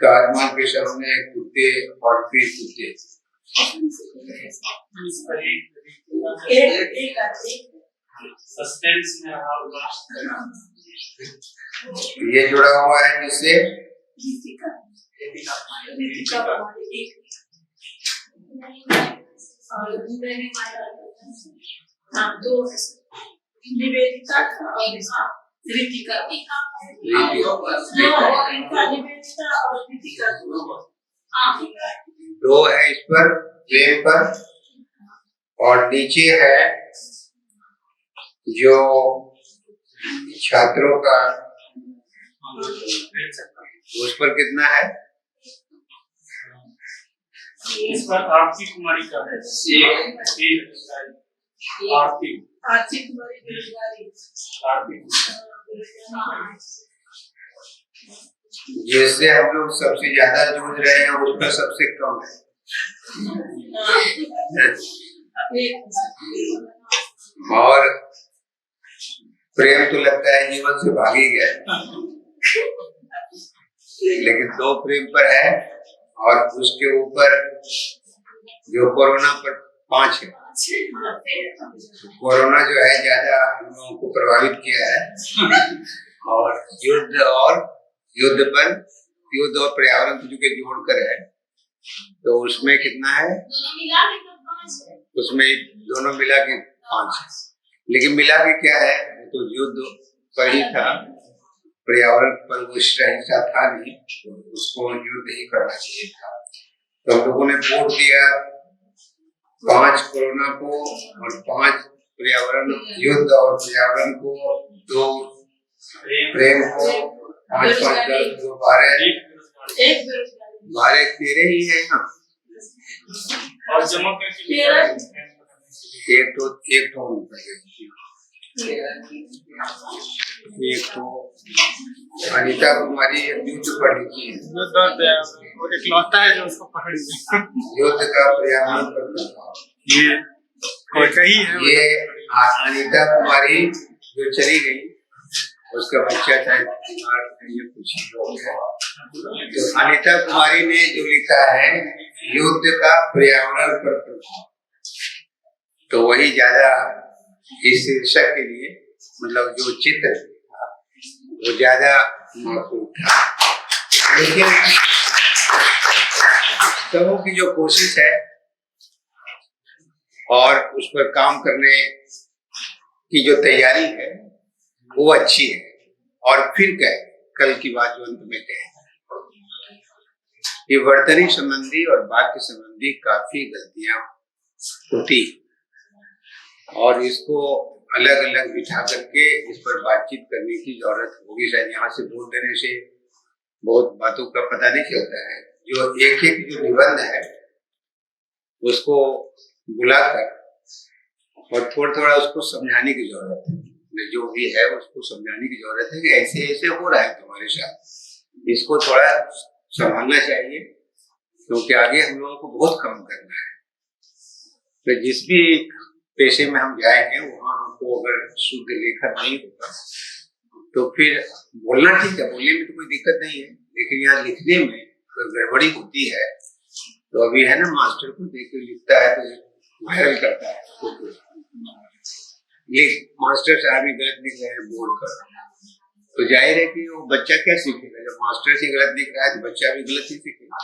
ताजमहल के सामने कुत्ते और फिर कुत्ते सस्पेंस में रहा होगा। ये जुड़ा हुआ है जिससे निवेदिता ऋतिका दो है इस पर प्रेम पर, और नीचे है जो छात्रों का, उस पर कितना है? इस पर आरती कुमारी का है आरती कुमारी बेरोजगारी। जिससे हम लोग सबसे ज्यादा जूझ रहे हैं उसका सबसे कम है। और प्रेम तो लगता है जीवन से भाग ही गया, लेकिन दो प्रेम पर है, और उसके ऊपर जो कोरोना पर 5 है। कोरोना जो है ज्यादा हम लोगों को प्रभावित किया है, और युद्ध और पर्यावरण को जो जोड़कर है, तो उसमें कितना है? उसमें दोनों मिला के 5 है। लेकिन मिला के क्या है, तो युद्ध पर ही था, पर्यावरण पर वो हिंसा था नहीं, तो उसको युद्ध ही करना चाहिए था। तो हम लोगों ने वोट दिया 5 कोरोना को और 5 पर्यावरण युद्ध और पर्यावरण को, 2 प्रेम को, 5 5 10 2 12 13 ही है ना। और जमा करके एक तो अनीता कुमारी युद्ध पर लिखी है, वो इकलौता है जो उसको पकड़ लिया। युद्ध का पर्यावरण पर प्रभाव, ये कही है। ये अनीता कुमारी जो चली गई, उसका बच्चा था ये कुछ हो गया। तो अनीता कुमारी ने जो लिखा है युद्ध का पर्यावरण पर प्रभाव, तो वही ज्यादा इस शीर्षक के लिए, मतलब जो चित्र था वो ज्यादा महत्वपूर्ण था। लेकिन सबों की जो कोशिश है और उस पर काम करने की जो तैयारी है वो अच्छी है। और फिर क्या है, कल की बात जो अंत में कहे, ये वर्तनी संबंधी और वाक्य संबंधी काफी गलतियां होती, और इसको अलग अलग बिठा करके इस पर बातचीत करने की जरूरत होगी। शायद यहाँ से बोल देने से बहुत बातों का पता नहीं चलता है। जो एक जो निबंध है उसको बुलाकर और थोड़ा थोड़ा उसको समझाने की जरूरत है, जो भी है उसको समझाने की जरूरत है कि ऐसे ऐसे हो रहा है तुम्हारे साथ, इसको थोड़ा संभालना चाहिए, क्योंकि आगे हम लोगों को बहुत कम करना है। तो जिस भी पेशे में हम जाएंगे वहाँ हमको अगर शुद्ध लेखन नहीं होगा तो फिर बोलना ठीक है, बोलने में तो कोई दिक्कत नहीं है, लेकिन यहाँ लिखने में अगर गड़बड़ी होती है तो अभी है ना, मास्टर को देख के लिखता है तो वायरल करता है, ये मास्टर साहब ही गलत लिख रहे हैं बोर्ड पर, तो जाहिर है कि वो बच्चा क्या सीखेगा? जब मास्टर से गलत लिख रहा है तो बच्चा भी गलत ही सीखेगा।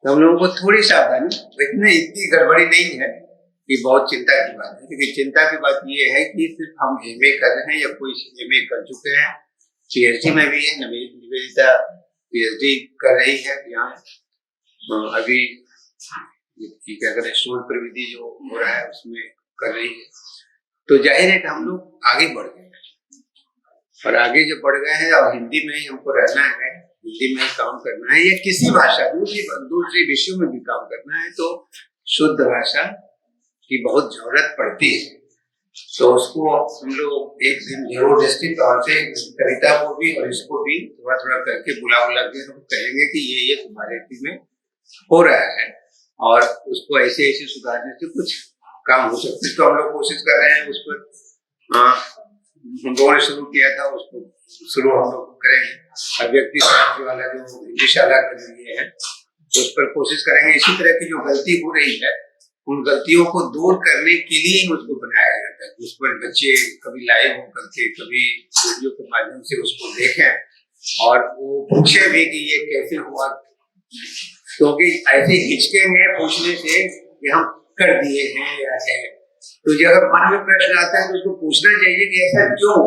तो हम लोगों को थोड़ी सावधानी, लेकिन इतनी गड़बड़ी नहीं है कि बहुत चिंता की बात है। क्योंकि चिंता की बात ये है कि सिर्फ हम एमए कर रहे हैं या कोई एमए कर चुके हैं, पीएचडी में भी है, निवेदिता पीएचडी कर रही है यहाँ अभी, क्या करें, शोध प्रविधि जो हो रहा है उसमें कर रही है। तो जाहिर है कि हम लोग आगे बढ़ गए, और आगे जब बढ़ गए हैं और हिंदी में ही हमको रहना है, हिंदी में ही काम करना है, या किसी भाषा दूसरे विषयों में भी काम करना है, तो शुद्ध भाषा की बहुत जरूरत पड़ती है। तो उसको हम लोग एक दिन जरूर निश्चित तौर से कविता को भी और इसको भी थोड़ा थोड़ा करके बुला के हम कहेंगे कि ये तुम्हारे में हो रहा है, और उसको ऐसे ऐसे सुधारने से कुछ काम हो सकता है। तो हम लोग कोशिश कर रहे हैं उस पर, हम लोगों ने शुरू किया था, उसको शुरू हम लोग करेंगे। अभिव्यक्ति शास्त्र वाला जो निदेशालय कर लिए है, उस पर कोशिश करेंगे। इसी तरह की जो गलती हो रही है, उन गलतियों को दूर करने के लिए ही उसको बनाया जाता है। उस पर बच्चे कभी लाइव होकर के, कभी वीडियो के माध्यम से उसको देखें और वो पूछे भी कि ये कैसे हुआ, क्योंकि ऐसे हिचकेंगे पूछने से कि हम कर दिए हैं या है। तो जब अगर मन में प्रश्न आता है तो उसको पूछना चाहिए कि ऐसा क्यों।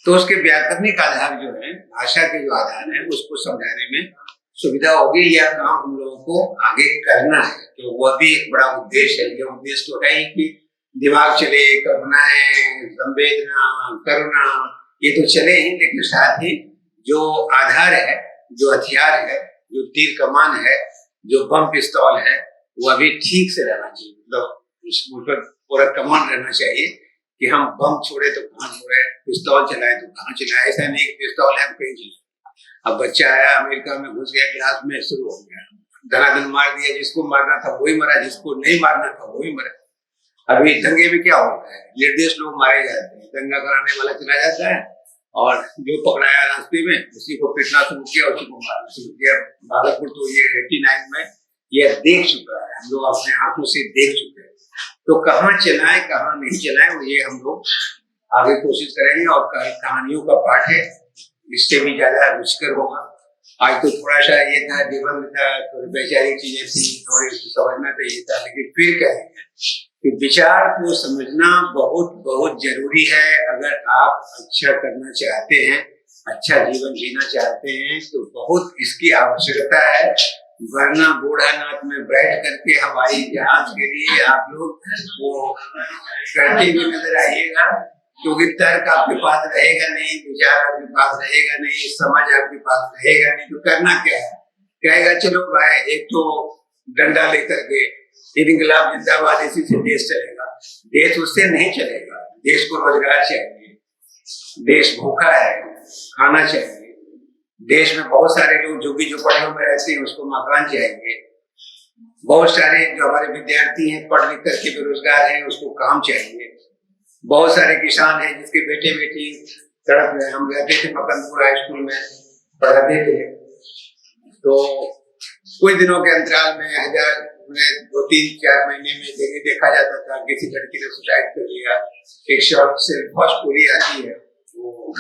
तो उसके व्याकरणिक आधार जो है, भाषा के जो आधार है, उसको समझाने में सुविधा होगी। यह काम हम लोगों को आगे करना है, तो वह भी एक बड़ा उद्देश्य है। यह उद्देश्य तो है ही कि दिमाग चले, कल्पनाएं, संवेदना, करुणा, ये तो चले ही, लेकिन साथ ही जो आधार है, जो हथियार है, जो तीर कमान है, जो बम पिस्तौल है, वह भी ठीक से रहना चाहिए। मतलब उस पर पूरा कमान रहना चाहिए कि हम बम छोड़े तो कहाँ छोड़े, पिस्तौल चलाए तो कहाँ चलाए। ऐसा नहीं कि पिस्तौल है हम कहीं चलाए। अब बच्चा आया अमेरिका में, घुस गया क्लास में, शुरू हो गया धनाधन मार दिया, जिसको मारना था वही मरा, जिसको नहीं मारना था वही मरा। अभी दंगे में क्या होता है, निर्दोष लोग मारे जाते हैं, दंगा कराने वाला चला जाता है और जो पकड़ाया रास्ते में उसी को पीटना शुरू किया, उसी को मारना शुरू किया। भागलपुर तो ये 89 में ये देख चुका है, हम लोग अपने आंखों से देख चुके हैं। तो कहाँ चलाएं कहाँ नहीं चलाएं, ये हम लोग आगे कोशिश करेंगे। और कहानियों का पाठ है, इससे भी ज्यादा रुचिकर होगा। आज तो थोड़ा सा ये था, निबंध था, थोड़ी वैचारिक चीजें थी, थोड़ी समझना तो ये था, लेकिन फिर कहेंगे कि विचार को समझना बहुत बहुत जरूरी है। अगर आप अच्छा करना चाहते हैं, अच्छा जीवन जीना चाहते हैं, तो बहुत इसकी आवश्यकता है। वरना बूढ़ानाथ में बैठ करके हवाई जहाज के लिए आप लोग वो करते हुए नजर आइएगा, क्योंकि तर्क आपके पास रहेगा नहीं, विचार आपके पास रहेगा नहीं, समझ आपके पास रहेगा नहीं, तो करना क्या है। कहेगा चलो भाई एक तो डंडा लेकर के इनकलाब जिंदाबाद, इसी से देश चलेगा। देश उससे नहीं चलेगा। देश को रोजगार चाहिए, देश भूखा है, खाना चाहिए। देश में बहुत सारे लोग झुग्गी झोपड़ियों में रहते हैं, उसको मकान चाहिए। बहुत सारे जो हमारे विद्यार्थी हैं, पढ़ लिख करके बेरोजगार हैं, उसको काम चाहिए। बहुत सारे किसान हैं जिसके बेटे बेटी सड़क में, हम रहते थे मकनपुर हाई स्कूल में पढ़ाते थे, तो कुछ दिनों के अंतराल में 2-3-4 महीने में देखा जाता था किसी लड़की ने सुसाइड कर लिया। एक शॉर्ट से फर्स्ट गोली आती है, वो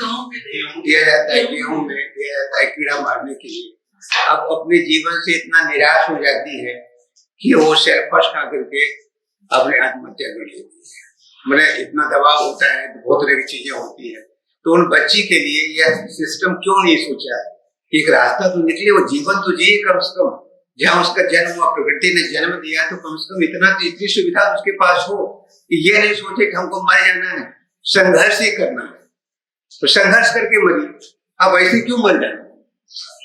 दिया जाता है गेहूं में, दिया जाता है कीड़ा मारने के लिए। अब अपने जीवन से इतना निराश हो जाती है कि वो सेल्फर्स खा करके अपने आत्महत्या कर लेती है। मतलब इतना दबाव होता है, तो बहुत तरह की चीजें होती है। तो उन बच्ची के लिए यह सिस्टम क्यों नहीं सोचा, एक रास्ता तो निकले, वो जीवन तो जिए कम से कम। जहाँ उसका जन्म हुआ, प्रकृति ने जन्म दिया, तो कम से कम इतना तो इतनी सुविधा उसके पास हो कि ये नहीं सोचे कि हमको मर जाना है, संघर्ष ही करना है। तो संघर्ष करके मरी। अब ऐसे क्यों मर जाना,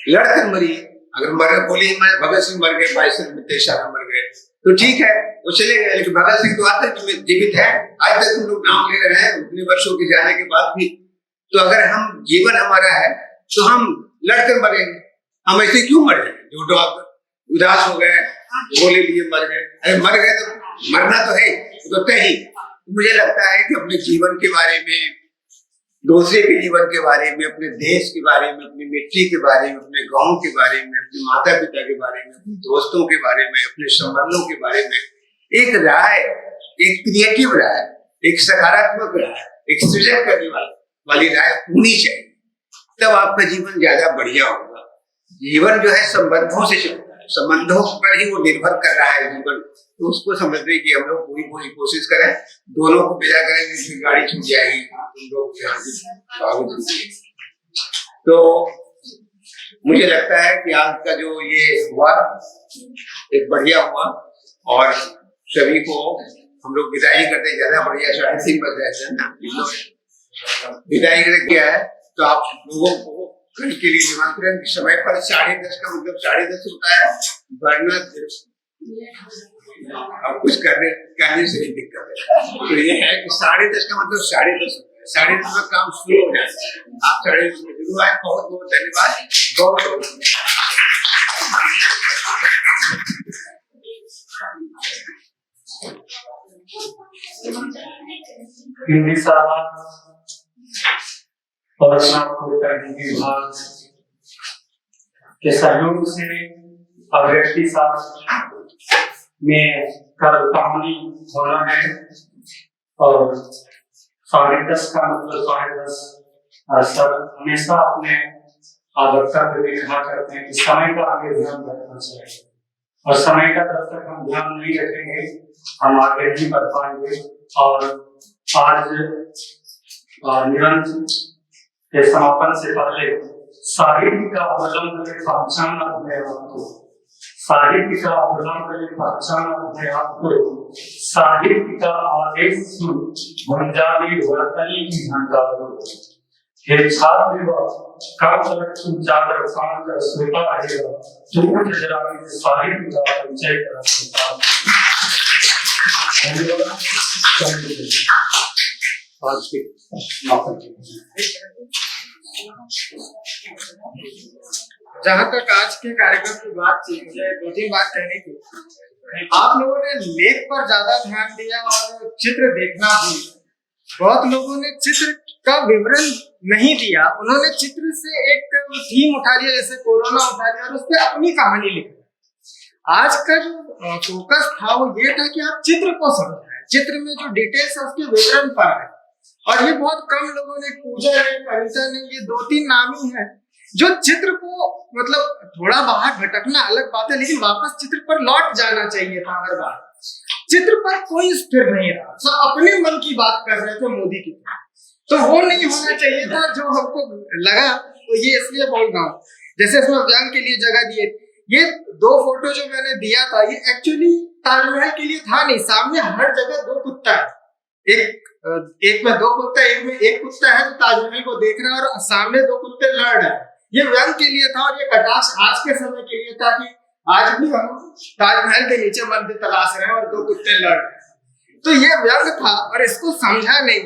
लड़कर मरी। अगर मर बोली भगत सिंह मर गए, 22 साल मर गए, तो ठीक है, वो चले गए। लेकिन भगत सिंह तो आज तक जीवित है, आज तक तुम लोग नाम ले रहे हैं उतने वर्षों के जाने के बाद भी। तो अगर हम जीवन हमारा है तो हम लड़कर मरेंगे। हम ऐसे क्यों मर जाए, जो उदास हो गए, गोली लिए मर गए। अरे मर गए तो मरना तो है, तो तय ही। मुझे लगता है कि अपने जीवन के बारे में, दूसरे के जीवन के बारे में, अपने देश के बारे में, अपनी मिट्टी के बारे में, अपने गांव के बारे में, अपने माता पिता के बारे में, अपने दोस्तों के बारे में, अपने संबंधों के बारे में एक राय, एक क्रिएटिव राय, एक सकारात्मक राय, एक सृजन करने वाली राय होनी चाहिए। तब आपका जीवन ज्यादा बढ़िया होगा। जीवन जो है संबंधों से चलता है, संबंधों पर ही वो निर्भर कर रहा है जीवन। तो उसको समझने की हम लोग पूरी कोशिश करें, दोनों को भेजा करेंगे, इसकी गाड़ी छूट जाएगी, तुम लोग। तो मुझे लगता है कि आज का जो ये हुआ एक बढ़िया हुआ, और सभी को हम लोग विदाई करते, ज्यादा बढ़िया 3:30 बज रहे थे ना, विदाई करके क्या है, तो आप लोगों को कल के लिए निमंत्रण समय पर 10:30 का मतलब 10:30 होता है, वरना अब कुछ करने से ही दिक्कत है। तो ये है कि 10:30 का मतलब 10:30 होता है, 10:30 में काम शुरू हो जाता है। आप 10:30 में जरूर आए। बहुत बहुत धन्यवाद, बहुत हिंदी सलाह और विभाग के सहयोग से अभिव्यक्ति शास्त्र में कल कहानी होना है और 10:30 का मतलब 10:30 सर हमेशा अपने वक्तव्य में कहा करते हैं कि समय का आगे ध्यान रखना चाहिए और समय का जब तक हम ध्यान नहीं रखेंगे हम आगे नहीं बढ़ पाएंगे। और आज निरंतर के समापन से पहले साहित्य का अवलंबन पहचाना अपने आप को, साहित्य का अवलंबन पहचाना अपने आप को, साहित्य का आदेश गुंजारी वर्तनी की घंटा हे छात्र कब तक तुम जाकर शाम का सोता रहेगा, तुम जरानी साहित्य का परिचय करा सकता। जहाँ तक आज के कार्यक्रम की बात थी, मुझे 2-3 बात कहनी थी। आप लोगों ने लेख पर ज्यादा ध्यान दिया और चित्र देखना भी। बहुत लोगों ने चित्र का विवरण नहीं दिया, उन्होंने चित्र से एक थीम उठा लिया, जैसे कोरोना उठा लिया और उस पर अपनी कहानी लिखा। आज का जो फोकस था वो ये था कि आप चित्र को समझाएं, चित्र में जो डिटेल्स है उसके विवरण पर है। और ये बहुत कम लोगों ने, पूजा ने, कविता ने, ये 2-3 नाम ही है जो चित्र को, मतलब थोड़ा बाहर भटकना अलग बात है, लेकिन वापस चित्र पर लौट जाना चाहिए था हर बार। चित्र पर कोई स्थिर नहीं रहा, सब अपने मन की बात कर रहे थे मोदी की, तो वो नहीं होना चाहिए था जो हमको लगा। तो ये इसलिए बोल रहा हूँ, जैसे इसमें व्यंग के लिए जगह दिए, ये 2 फोटो जो मैंने दिया था ये एक्चुअली ताजमहल के लिए था नहीं। सामने हर जगह 2 कुत्ता है, एक में 2 कुत्ता, एक में 1 कुत्ता है जो ताजमहल को देख रहा है और सामने 2 कुत्ते लड़ रहे हैं। ये व्यंग के लिए था और ये कटाक्ष आज के समय के लिए था कि आज भी हम ताजमहल के नीचे मंदिर तलाश रहे हैं और 2 कुत्ते लड़ रहे हैं। तो ये व्यंग था और इसको समझा नहीं।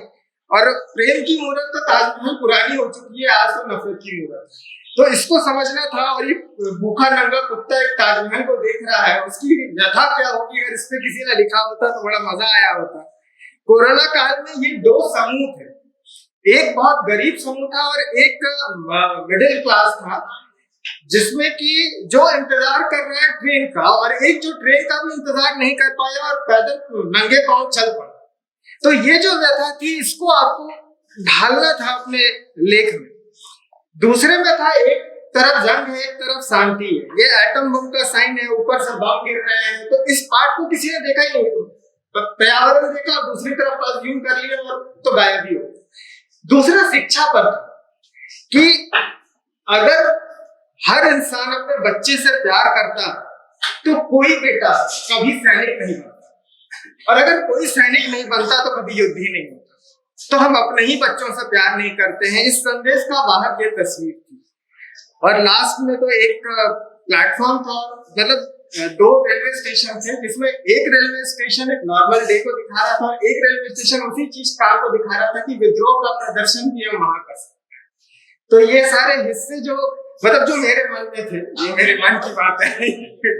और प्रेम की मूर्त तो ताजमहल पुरानी हो चुकी है, आज तो नफरत की मूर्त, तो इसको समझना था। और ये भूखा नंगा कुत्ता एक ताजमहल को देख रहा है, उसकी व्यथा क्या होगी, अगर इस पे किसी ने लिखा होता तो बड़ा मजा आया होता। कोरोना काल में ये 2 समूह थे, एक बहुत गरीब समूह था और एक मिडिल क्लास था, जिसमें कि जो इंतजार कर रहा है ट्रेन का और एक जो ट्रेन का भी इंतजार नहीं कर पाया और पैदल नंगे पांव चल पड़ा। तो ये जो व्यथा थी इसको आपको ढालना था अपने लेख में। दूसरे में था एक तरफ जंग है, एक तरफ शांति है, ये एटम बम का साइन है, ऊपर से बम गिर रहे हैं, तो इस पार्ट को किसी ने देखा ही नहीं। पर्यावरण देखा, दूसरी तरफ अज्यूम कर लिया और तो गायब ही हो। दूसरा शिक्षा पर कि अगर हर इंसान अपने बच्चे से प्यार करता तो कोई बेटा कभी सैनिक नहीं बनता, और अगर कोई सैनिक नहीं बनता तो कभी युद्ध ही नहीं होता। तो हम अपने ही बच्चों से प्यार नहीं करते हैं। इस संदेश का वाहक ये तस्वीर थी। और लास्ट में तो एक प्लेटफॉर्म था, मतलब 2 रेलवे स्टेशन थे, जिसमें एक रेलवे स्टेशन एक नॉर्मल डे को दिखा रहा था, एक रेलवे स्टेशन उसी चीज काल को दिखा रहा था कि विद्रोह का प्रदर्शन भी हम वहां कर सकते हैं। तो ये सारे हिस्से जो, मतलब जो मेरे मन में थे, ये मेरे मन की बात है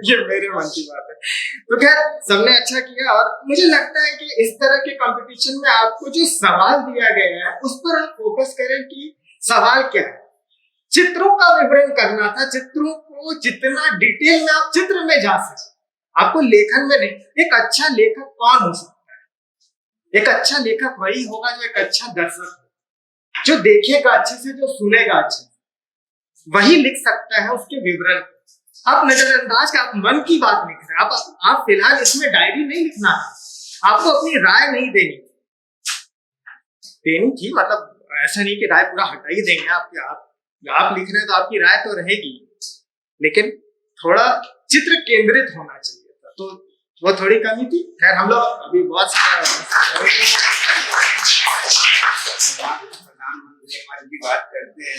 ये मेरे मन की बात है। तो खैर सबने अच्छा किया और मुझे लगता है कि इस तरह के कंपटीशन में आपको जो सवाल दिया गया है उस पर आप फोकस करें कि सवाल क्या है। चित्रों का विवरण करना था, चित्रों को जितना डिटेल में आप चित्र में जा सके, आपको लेखन में नहीं। एक अच्छा लेखक कौन हो सकता है? एक अच्छा लेखक वही होगा जो एक अच्छा दर्शक हो, जो देखेगा अच्छे से, जो सुनेगा अच्छे से, वही लिख सकता है उसके विवरण। आप नजरअंदाज का, आप मन की बात लिख रहे हैं, आप फिलहाल इसमें डायरी नहीं लिखना है, आपको अपनी राय नहीं देनी थी, मतलब ऐसा नहीं कि राय पूरा हटा ही देंगे आप लिख रहे हैं तो आपकी राय तो रहेगी, लेकिन थोड़ा चित्र केंद्रित होना चाहिए था, तो वो थोड़ी कमी थी। खैर हम लोग अभी बहुत सारा प्रधानमंत्री की बात करते हैं।